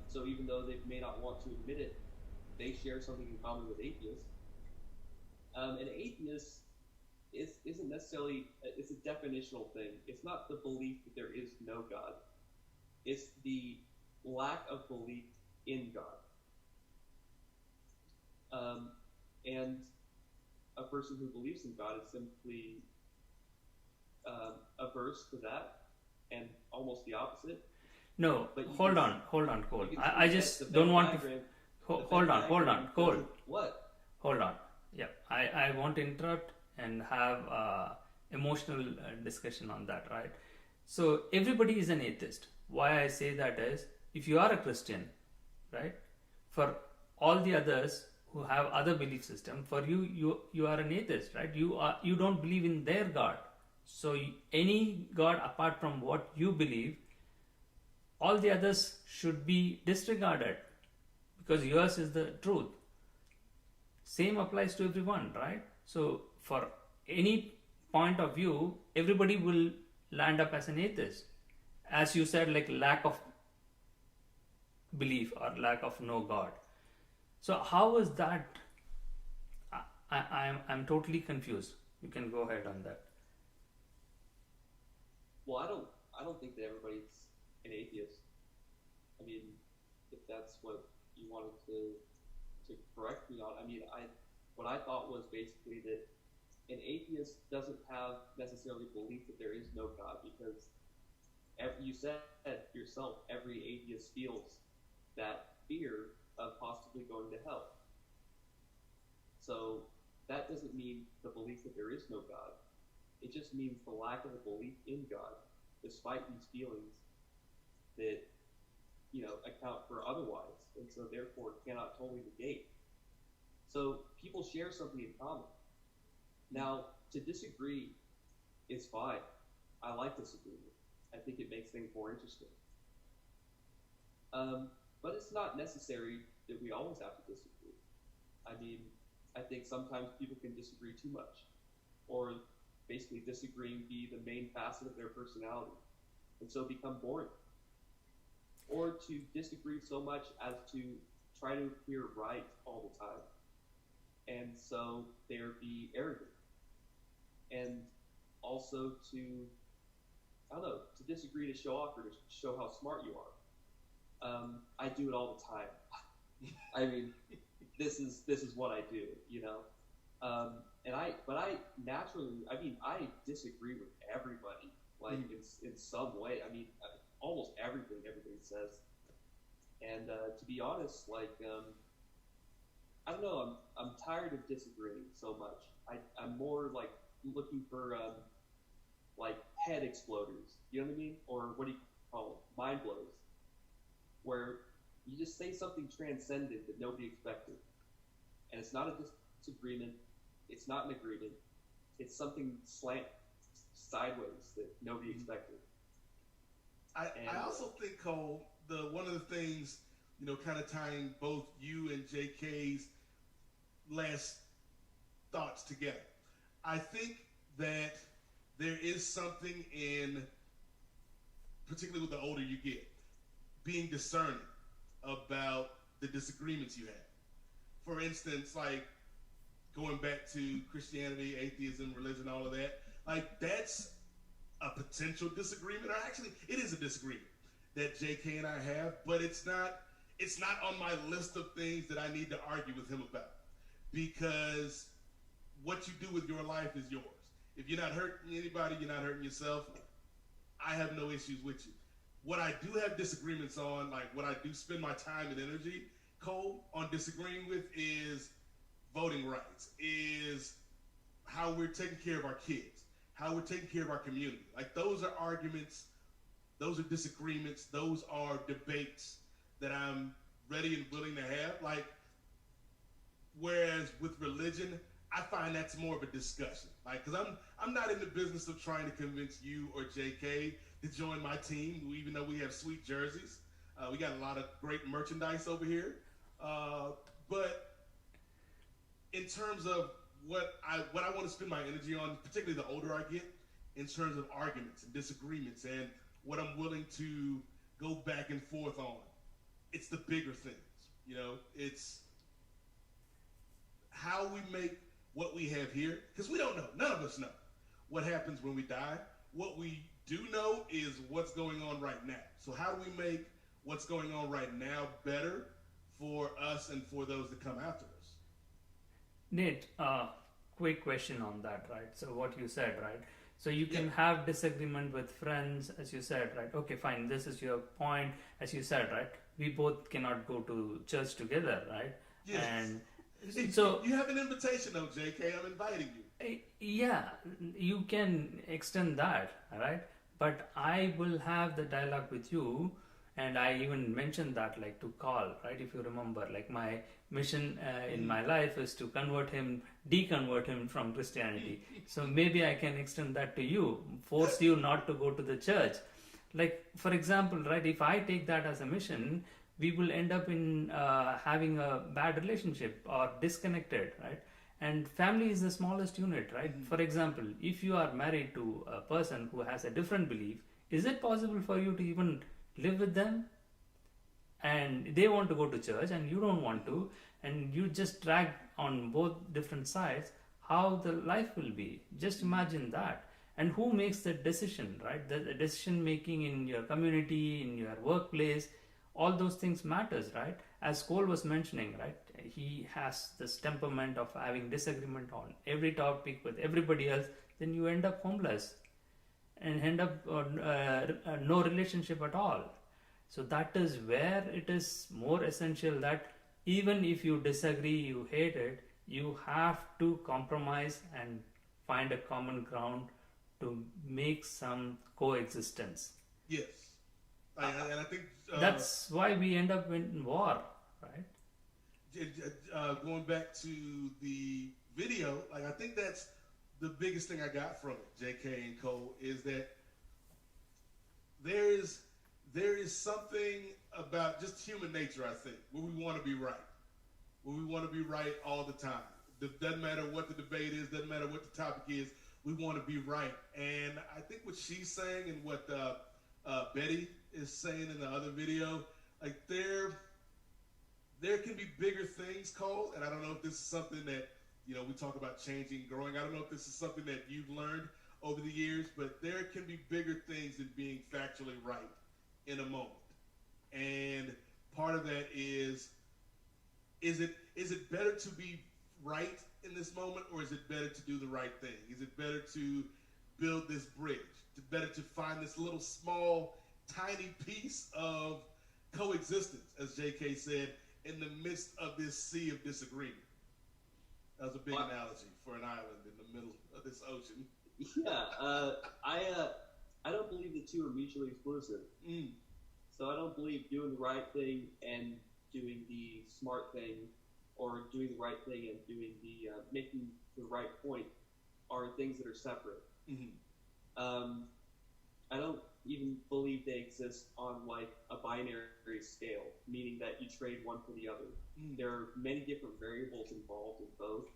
So even though they may not want to admit it, they share something in common with atheists. An atheist isn't necessarily, it's a definitional thing. It's not the belief that there is no God. It's the lack of belief in God. And a person who believes in God is simply averse to that, and almost the opposite. No, But you hold can- on, Cole. You can I see just that the don't Venn want to. diagram- Hold the Venn on, diagram Cole. doesn't- What? Hold on. Yeah, I want to interrupt and have emotional discussion on that, right? So everybody is an atheist. Why I say that is, if you are a Christian, right? For all the others who have other belief system, for you are an atheist, right? You don't believe in their God. So any God apart from what you believe, all the others should be disregarded because yours is the truth. Same applies to everyone, right? So for any point of view, everybody will land up as an atheist. As you said, like lack of belief or lack of no God. So how is that? I'm totally confused. You can go ahead on that. Well, I don't think that everybody's an atheist. I mean, if that's what you wanted to correct me on, I mean, what I thought was basically that an atheist doesn't have necessarily belief that there is no God, because you said yourself, every atheist feels that fear of possibly going to hell. So that doesn't mean the belief that there is no God. It just means the lack of a belief in God, despite these feelings. that account for otherwise, and so therefore cannot totally negate. So people share something in common. Now, to disagree is fine. I like disagreement. I think it makes things more interesting. But it's not necessary that we always have to disagree. I mean, I think sometimes people can disagree too much, or basically disagreeing be the main facet of their personality, and so become boring. Or to disagree so much as to try to appear right all the time, and so there be arrogant. And also to, I don't know, to disagree to show off or to show how smart you are. I do it all the time. I mean, this is what I do, but I naturally, I disagree with everybody, like in some way. I mean, almost everything everybody says. And to be honest, like, I don't know, I'm tired of disagreeing so much. I'm more like looking for like head exploders, you know what I mean? Or what do you call them? Mind blows, where you just say something transcendent that nobody expected, and it's not a disagreement, it's not an agreement, it's something slant sideways that nobody expected. I also think, Cole, one of the things, kind of tying both you and JK's last thoughts together, I think that there is something in, particularly with the older you get, being discerning about the disagreements you have. For instance, like going back to Christianity, atheism, religion, all of that, like that's a potential disagreement, or actually it is a disagreement that JK and I have, but it's not on my list of things that I need to argue with him about, because what you do with your life is yours. If you're not hurting anybody, you're not hurting yourself. I have no issues with you. What I do have disagreements on, like what I do spend my time and energy, Cole, on disagreeing with is voting rights, is how we're taking care of our kids, how we're taking care of our community. Like those are arguments, those are disagreements, those are debates that I'm ready and willing to have. Like, whereas with religion, I find that's more of a discussion. Like, because I'm not in the business of trying to convince you or JK to join my team, even though we have sweet jerseys. We got a lot of great merchandise over here. But in terms of what I want to spend my energy on, particularly the older I get, in terms of arguments and disagreements and what I'm willing to go back and forth on, it's the bigger things. It's how we make what we have here, because we don't know, none of us know what happens when we die. What we do know is what's going on right now. So how do we make what's going on right now better for us and for those that come after us? Nate, quick question on that, right? So what you said, right? So you can have disagreement with friends, as you said, right? Okay, fine, this is your point, as you said, right? We both cannot go to church together, right? Yes. And so you have an invitation though, JK. I'm inviting you. Yeah, you can extend that, right? But I will have the dialogue with you, and I even mentioned that, like, to call, right? If you remember, like, my mission in my life is to deconvert him from Christianity. So maybe I can extend that to you, force you not to go to the church. Like, for example, right? If I take that as a mission, we will end up in having a bad relationship or disconnected, right? And family is the smallest unit, right? For example, if you are married to a person who has a different belief, is it possible for you to even live with them? And they want to go to church and you don't want to, and you just drag on both different sides, how the life will be. Just imagine that. And who makes the decision, right? The decision making in your community, in your workplace, all those things matters, right? As Cole was mentioning, right? He has this temperament of having disagreement on every topic with everybody else. Then you end up homeless and end up no relationship at all. So that is where it is more essential that even if you disagree, you hate it, you have to compromise and find a common ground to make some coexistence. Yes, And I think That's why we end up in war, right? going back to the video, like I think that's the biggest thing I got from it, JK and Cole, is that there is something about just human nature, I think, where we want to be right, where we want to be right all the time. It doesn't matter what the debate is, doesn't matter what the topic is, we want to be right. And I think what she's saying and what Betty is saying in the other video, like there can be bigger things, Cole, and I don't know if this is something that, we talk about changing, growing. I don't know if this is something that you've learned over the years, but there can be bigger things than being factually right in a moment. And part of that is it better to be right in this moment, or is it better to do the right thing? Is it better to build this bridge? Better to find this little small, tiny piece of coexistence, as JK said, in the midst of this sea of disagreement? That was a big analogy for an island in the middle of this ocean. Yeah, I don't believe the two are mutually exclusive. So I don't believe doing the right thing and doing the smart thing, or doing the right thing and doing the making the right point, are things that are separate. I don't even believe they exist on like a binary scale, meaning that you trade one for the other. There are many different variables involved in both.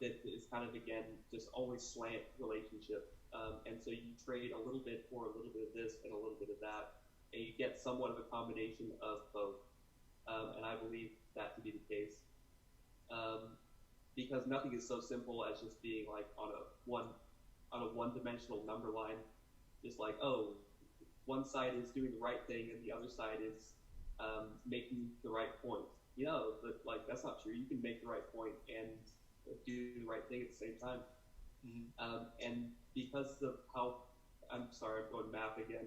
That is kind of, again, just always slant relationship. And so you trade a little bit for a little bit of this and a little bit of that, and you get somewhat of a combination of both. And I believe that to be the case. Because nothing is so simple as just being like on a one-dimensional number line. Just like, oh, one side is doing the right thing and the other side is making the right point. But like that's not true. You can make the right point and do the right thing at the same time. And because of how, I'm sorry, I'm going math again.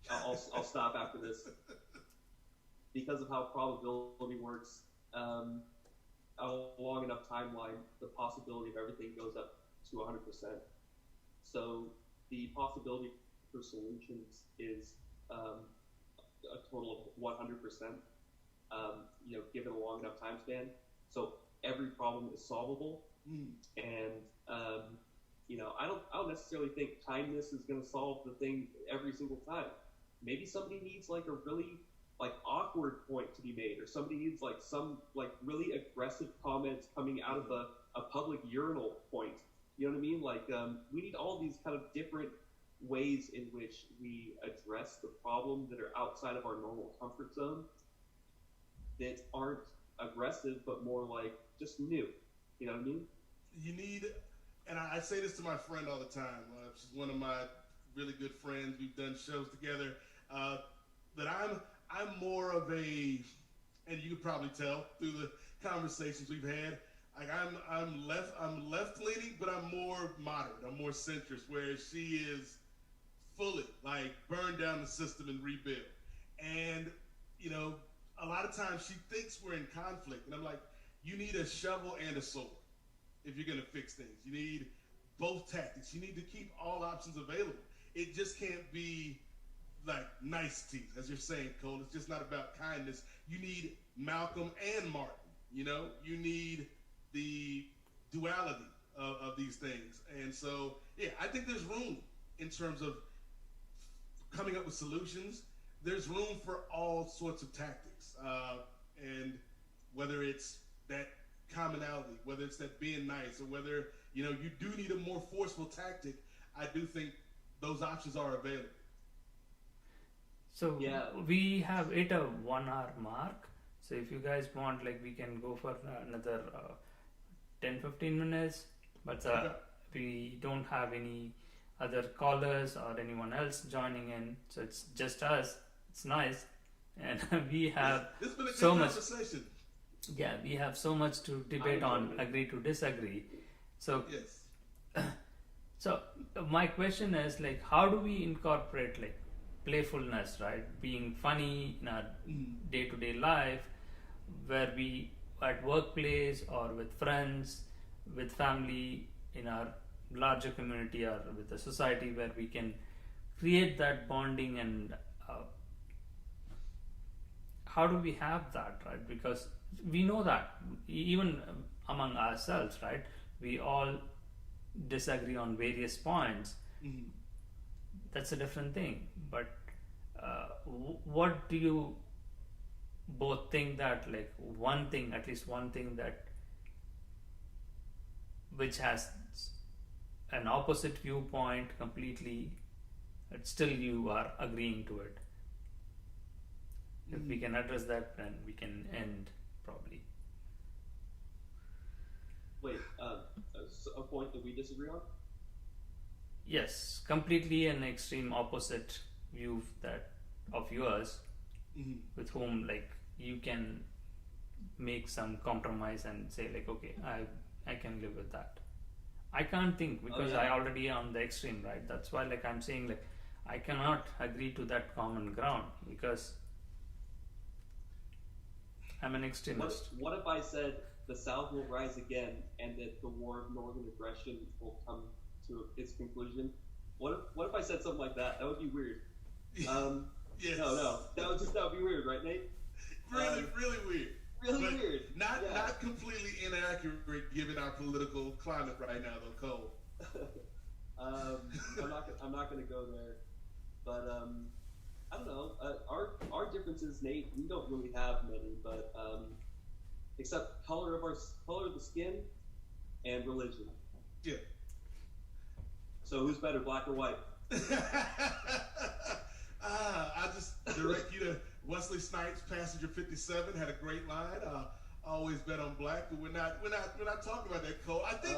I'll stop after this. Because of how probability works, a long enough timeline, the possibility of everything goes up to 100%. So the possibility for solutions is a total of 100%, given a long enough time span. So every problem is solvable. And, I don't necessarily think kindness is going to solve the thing every single time. Maybe somebody needs like a really awkward point to be made, or somebody needs like some really aggressive comments coming out of a public urinal point. You know what I mean? Like we need all these kind of different ways in which we address the problems that are outside of our normal comfort zone, that aren't aggressive but more like just new. You know what I mean? You need, and I say this to my friend all the time. She's one of my really good friends. We've done shows together. That I'm more of a, and you could probably tell through the conversations we've had. Like I'm left leaning, but I'm more moderate. I'm more centrist, whereas she is fully like burn down the system and rebuild. And a lot of times she thinks we're in conflict, and I'm like, you need a shovel and a sword if you're gonna fix things. You need both tactics. You need to keep all options available. It just can't be like niceties, as you're saying, Cole. It's just not about kindness. You need Malcolm and Martin. You need the duality of these things. And so, yeah, I think there's room in terms of coming up with solutions. There's room for all sorts of tactics. And whether it's that commonality, whether it's that being nice, or whether, you do need a more forceful tactic, I do think those options are available. So Yeah. we have hit a 1 hour mark. So if you guys want, we can go for another 10-15 minutes. But we don't have any other callers or anyone else joining in. So it's just us. It's nice. And we have It's been a good so much. conversation. Yeah, we have so much to debate on, agree to disagree. So Yes. So my question is how do we incorporate playfulness, right? Being funny in our day-to-day life, where we at workplace or with friends, with family, in our larger community or with the society, where we can create that bonding and how do we have that, right? Because we know that even among ourselves, right? We all disagree on various points. Mhm. That's a different thing. But what do you both think that, like, one thing, at least one thing that which has an opposite viewpoint completely, but still you are agreeing to it? If we can address that, then we can end probably. Wait, a point that we disagree on? Yes, completely an extreme opposite view that of yours, Mhm. with whom like you can make some compromise and say like, okay, I can live with that. I can't think because yeah. I already on the extreme, right? That's why like I'm saying like I cannot agree to that common ground because I'm an extremist. What if I said the South will rise again and that the war of northern aggression will come to its conclusion? What if I said something like that? That would be weird. Yes. No, that would be weird, right, Nate? Really weird. Really But weird. Not completely inaccurate given our political climate right now, though, Cole. I'm not going to go there, but I don't know. Our differences, Nate, we don't really have many, but except color of the skin and religion. Yeah. So who's better, black or white? I just direct you to Wesley Snipes, Passenger 57, had a great line. I always bet on black, but we're not talking about that, Cole. I think,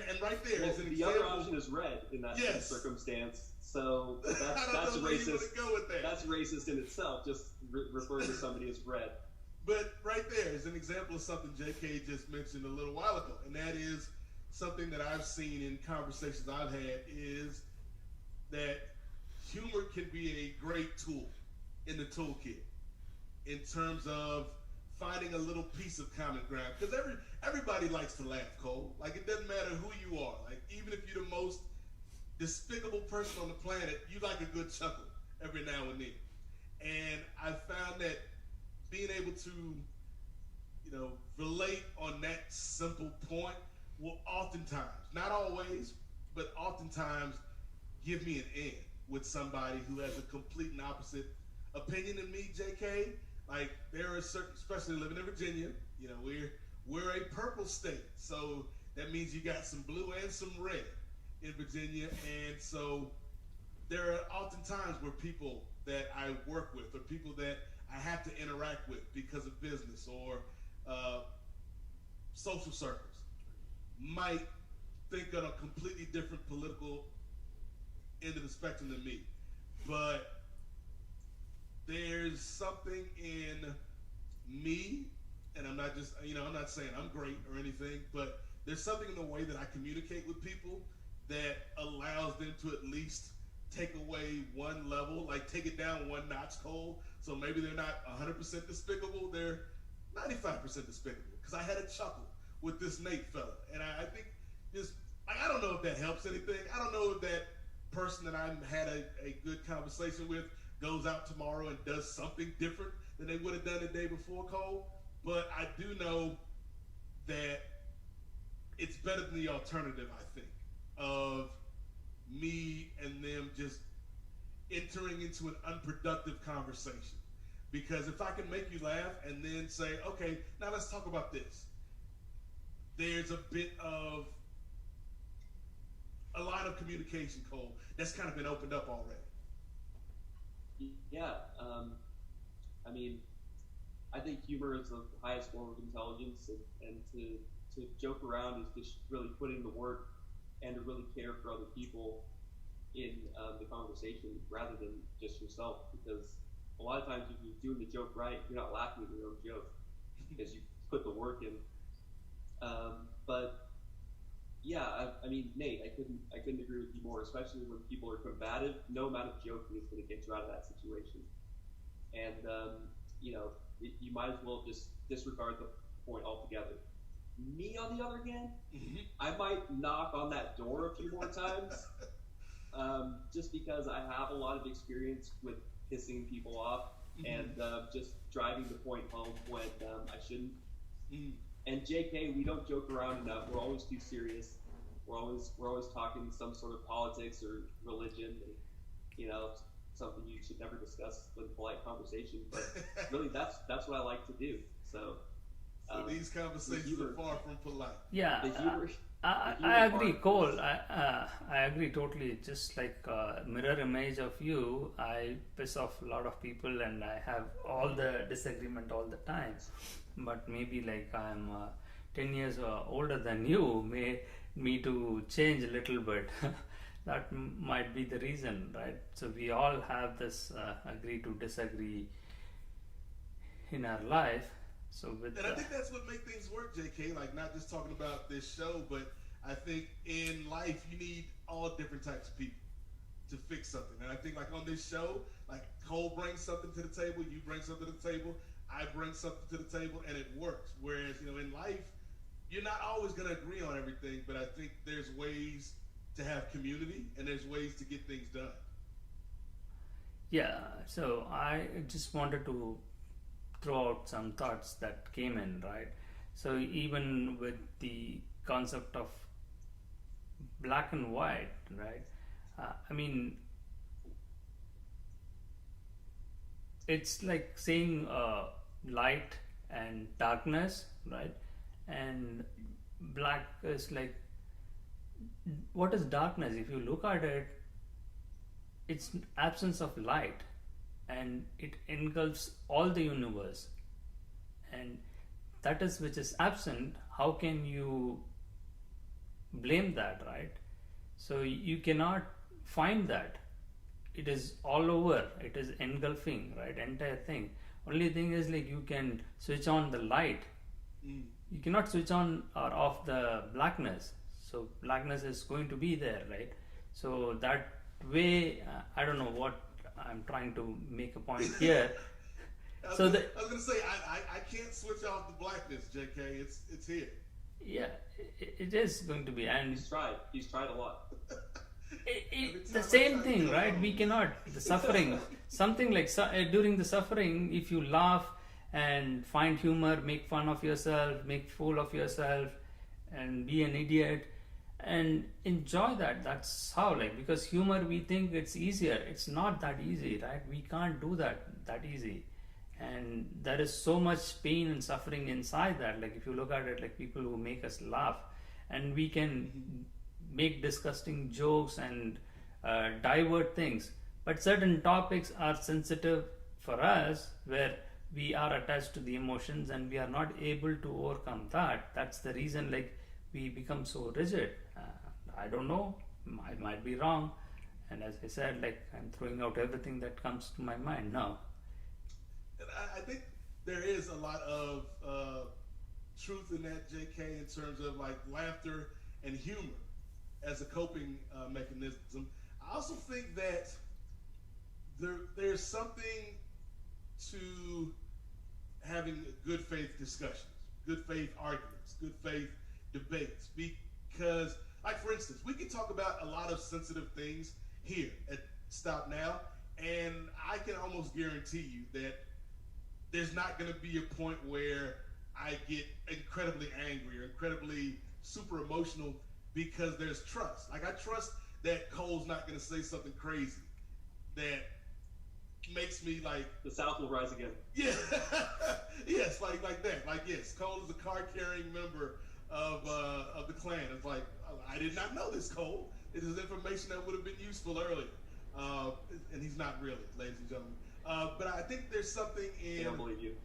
and right there is an the example. other option is red in that circumstance. So I don't that's know where you racist. want to go with that. That's racist in itself. Just referring to somebody as red. But right there is an example of something JK just mentioned a little while ago, and that is something that I've seen in conversations I've had is that humor can be a great tool in the toolkit in terms of finding a little piece of common ground. Because everybody likes to laugh, Cole. Like, it doesn't matter who you are. Like, even if you're the most despicable person on the planet, you like a good chuckle every now and then. And I found that being able to, relate on that simple point will oftentimes, not always, but oftentimes give me an in with somebody who has a complete and opposite opinion than me, JK. Like, there are certain, especially living in Virginia, we're a purple state. So that means you got some blue and some red in Virginia. And so there are often times where people that I work with or people that I have to interact with because of business or social circles might think on a completely different political end of the spectrum than me. But there's something in me, and I'm not just, I'm not saying I'm great or anything, but there's something in the way that I communicate with people that allows them to at least take away one level, like take it down one notch, Cole. So maybe they're not 100% despicable, they're 95% despicable. Because I had a chuckle with this Nate fella. And I think I don't know if that helps anything. I don't know if that person that I had a good conversation with goes out tomorrow and does something different than they would have done the day before, Cole. But I do know that it's better than the alternative, I think, of me and them just entering into an unproductive conversation. Because if I can make you laugh and then say, okay, now let's talk about this, there's a line of communication, Cole, that's kind of been opened up already. Yeah, I think humor is the highest form of intelligence, and to joke around is just really putting the work and to really care for other people in the conversation rather than just yourself. Because a lot of times if you're doing the joke right, you're not laughing at your own joke because you put the work in. But yeah, Nate, I couldn't agree with you more, especially when people are combative. No amount of joking is going to get you out of that situation. And, you might as well just disregard the point altogether. Me, on the other hand, I might knock on that door a few more times, just because I have a lot of experience with pissing people off. and just driving the point home when I shouldn't. Mm. And JK, we don't joke around enough. We're always too serious. We're always talking some sort of politics or religion, and, you know, something you should never discuss with polite conversation. But really, that's what I like to do. So these conversations are far from polite. Yeah, the humor, I agree, Cole. I agree totally. Just like a mirror image of you, I piss off a lot of people, and I have all the disagreement all the time. But maybe like I'm 10 years older than you, may me to change a little bit. That might be the reason, right? So we all have this agree to disagree in our life. So with and I think that's what makes things work, JK. Like, not just talking about this show, but I think in life you need all different types of people to fix something. And I think like on this show, like Cole brings something to the table, you bring something to the table, I bring something to the table, and it works. Whereas, you know, in life, you're not always going to agree on everything, but I think there's ways to have community and there's ways to get things done. Yeah, so I just wanted to throw out some thoughts that came in, right? So even with the concept of black and white, right? I mean, it's like saying light and darkness, right? And black is like, what is darkness? If you look at it, it's absence of light, and it engulfs all the universe, and that is which is absent. How can you blame that, right? So you cannot find that. It is all over, it is engulfing, right? Entire thing. Only thing is like you can switch on the light. You cannot switch on or off the blackness. So blackness is going to be there, right? So that way, I don't know what I'm trying to make a point here. I was gonna say I can't switch off the blackness, JK. It's here. Yeah, it is going to be, and he's tried a lot. The same thing, right? We cannot, the suffering, something like during the suffering, if you laugh and find humor, make fun of yourself, make fool of yourself, and be an idiot and enjoy that. That's how, like, because humor, we think it's easier. It's not that easy, right? We can't do that easy. And there is so much pain and suffering inside that. Like, if you look at it, like people who make us laugh, and we can make disgusting jokes and divert things, but certain topics are sensitive for us, where we are attached to the emotions and we are not able to overcome that. That's the reason, like, we become so rigid. I don't know, I might be wrong, and as I said, like, I'm throwing out everything that comes to my mind now. And I think there is a lot of truth in that, JK, in terms of like laughter and humor as a coping mechanism. I also think that there's something to having good faith discussions, good faith arguments, good faith debates. Because, like, for instance, we can talk about a lot of sensitive things here at Stop Now, and I can almost guarantee you that there's not going to be a point where I get incredibly angry or incredibly super emotional, because there's trust. Like, I trust that Cole's not going to say something crazy that makes me like, the South will rise again. Yeah, yes, like that. Like, yes, Cole is a card-carrying member of the Klan. It's like, I did not know this, Cole. It is information that would have been useful earlier, and he's not really, ladies and gentlemen. But I think there's something in, I don't believe you.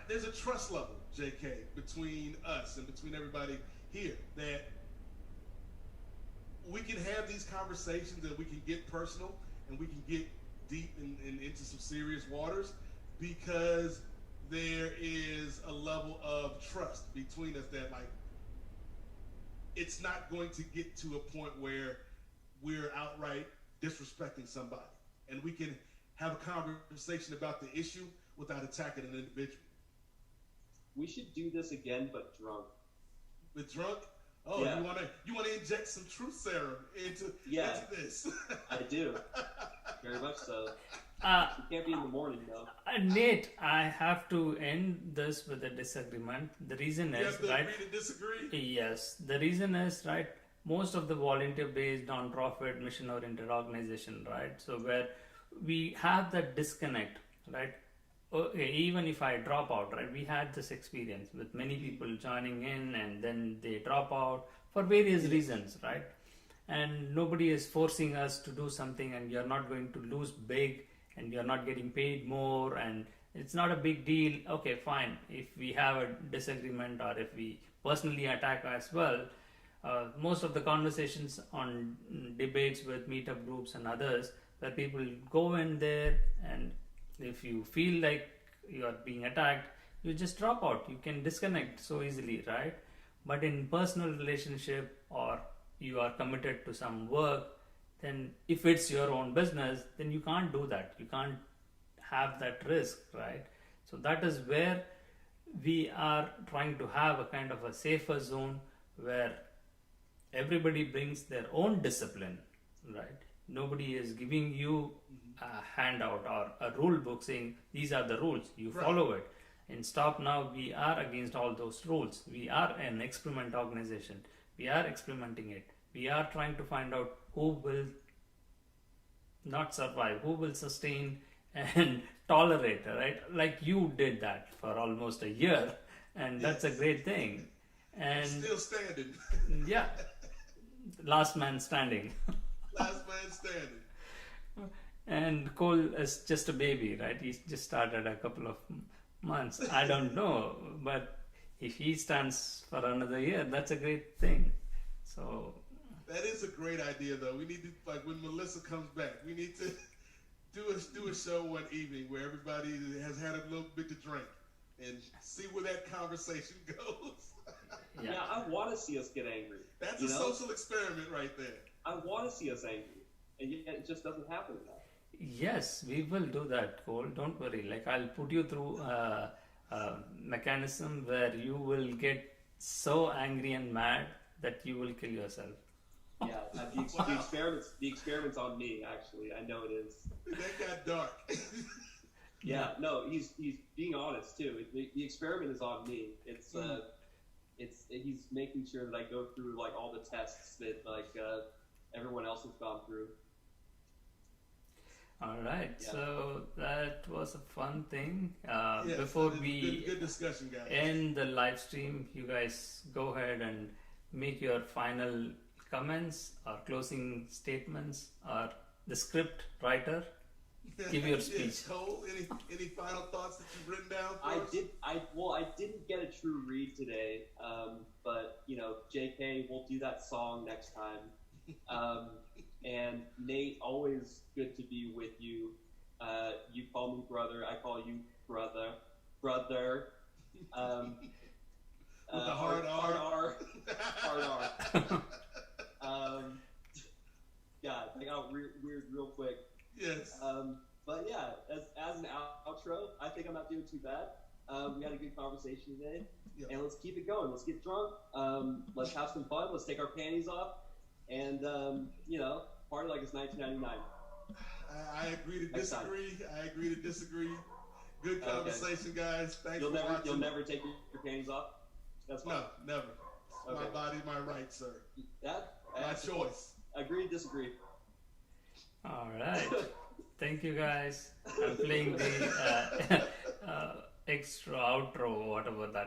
There's a trust level, JK, between us and between everybody here, that we can have these conversations and we can get personal and we can get deep and into some serious waters, because there is a level of trust between us that, like, it's not going to get to a point where we're outright disrespecting somebody, and we can have a conversation about the issue without attacking an individual. We should do this again, but drunk. With drunk? Oh, yeah. You want to inject some truth serum into this? I do. Very much so. Uh, You can't be in the morning though. Nate, I have to end this with a disagreement. The reason You is, have to right? agree to disagree. Yes, the reason is, right, most of the volunteer-based, non-profit, mission-oriented organization, right? So where we have that disconnect, right? Okay, even if I drop out, right? We had this experience with many people joining in and then they drop out for various reasons, right? And nobody is forcing us to do something, and you're not going to lose big, and you're not getting paid more, and it's not a big deal. Okay, fine. If we have a disagreement or if we personally attack as well, most of the conversations on debates with meetup groups and others, where people go in there, and if you feel like you are being attacked, you just drop out. You can disconnect so easily, right? But in personal relationship, or you are committed to some work, then if it's your own business, then you can't do that. You can't have that risk, right? So that is where we are trying to have a kind of a safer zone where everybody brings their own discipline, right? Nobody is giving you a handout or a rule book saying these are the rules, you follow it. In Stop Now, we are against all those rules. We are an experiment organization. We are experimenting it. We are trying to find out who will not survive, who will sustain and tolerate, right? Like you did that for almost a year, and that's a great thing. And Still standing. yeah, last man standing. Last man standing. And Cole is just a baby, right? He's just started a couple of months. I don't know, but if he stands for another year, that's a great thing. So That is a great idea, though. We need to, like, when Melissa comes back, we need to do a show one evening where everybody has had a little bit to drink and see where that conversation goes. Yeah, I want to see us get angry. That's you a know? social experiment right there. I want to see us angry, and yet it just doesn't happen enough. yes, we will do that, Cole. Don't worry. Like I'll put you through a mechanism where you will get so angry and mad that you will kill yourself. Yeah, the experiment's on me. Actually, I know it is. That got dark. Yeah, no, he's being honest too. The experiment is on me. It's he's making sure that I go through like all the tests that everyone else has gone through. All right, Yeah. so that was a fun thing. Yes, Before it was we good discussion, guys. end the live stream, you guys go ahead and make your final comments or closing statements, or the script writer, give your speech. Yes, Cole, any final thoughts that you've written down for us? I didn't get a true read today, but JK, we'll do that song next time. And Nate, always good to be with you. You call me brother, I call you brother. With a hard R. Hard R. Yeah, I got weird real quick. Yes. But yeah, as an outro, I think I'm not doing too bad. We had a good conversation today, Yep. and let's keep it going. Let's get drunk. Let's have some fun. Let's take our panties off, and party like it's 1999. I agree to Next time. disagree. Good Okay. conversation, guys. Thanks You'll for never watching. take your panties off. That's fine. No, never. It's Okay. my body, my right, sir. My choice. Agree to disagree. All right, thank you guys. I'm playing the extra outro, whatever that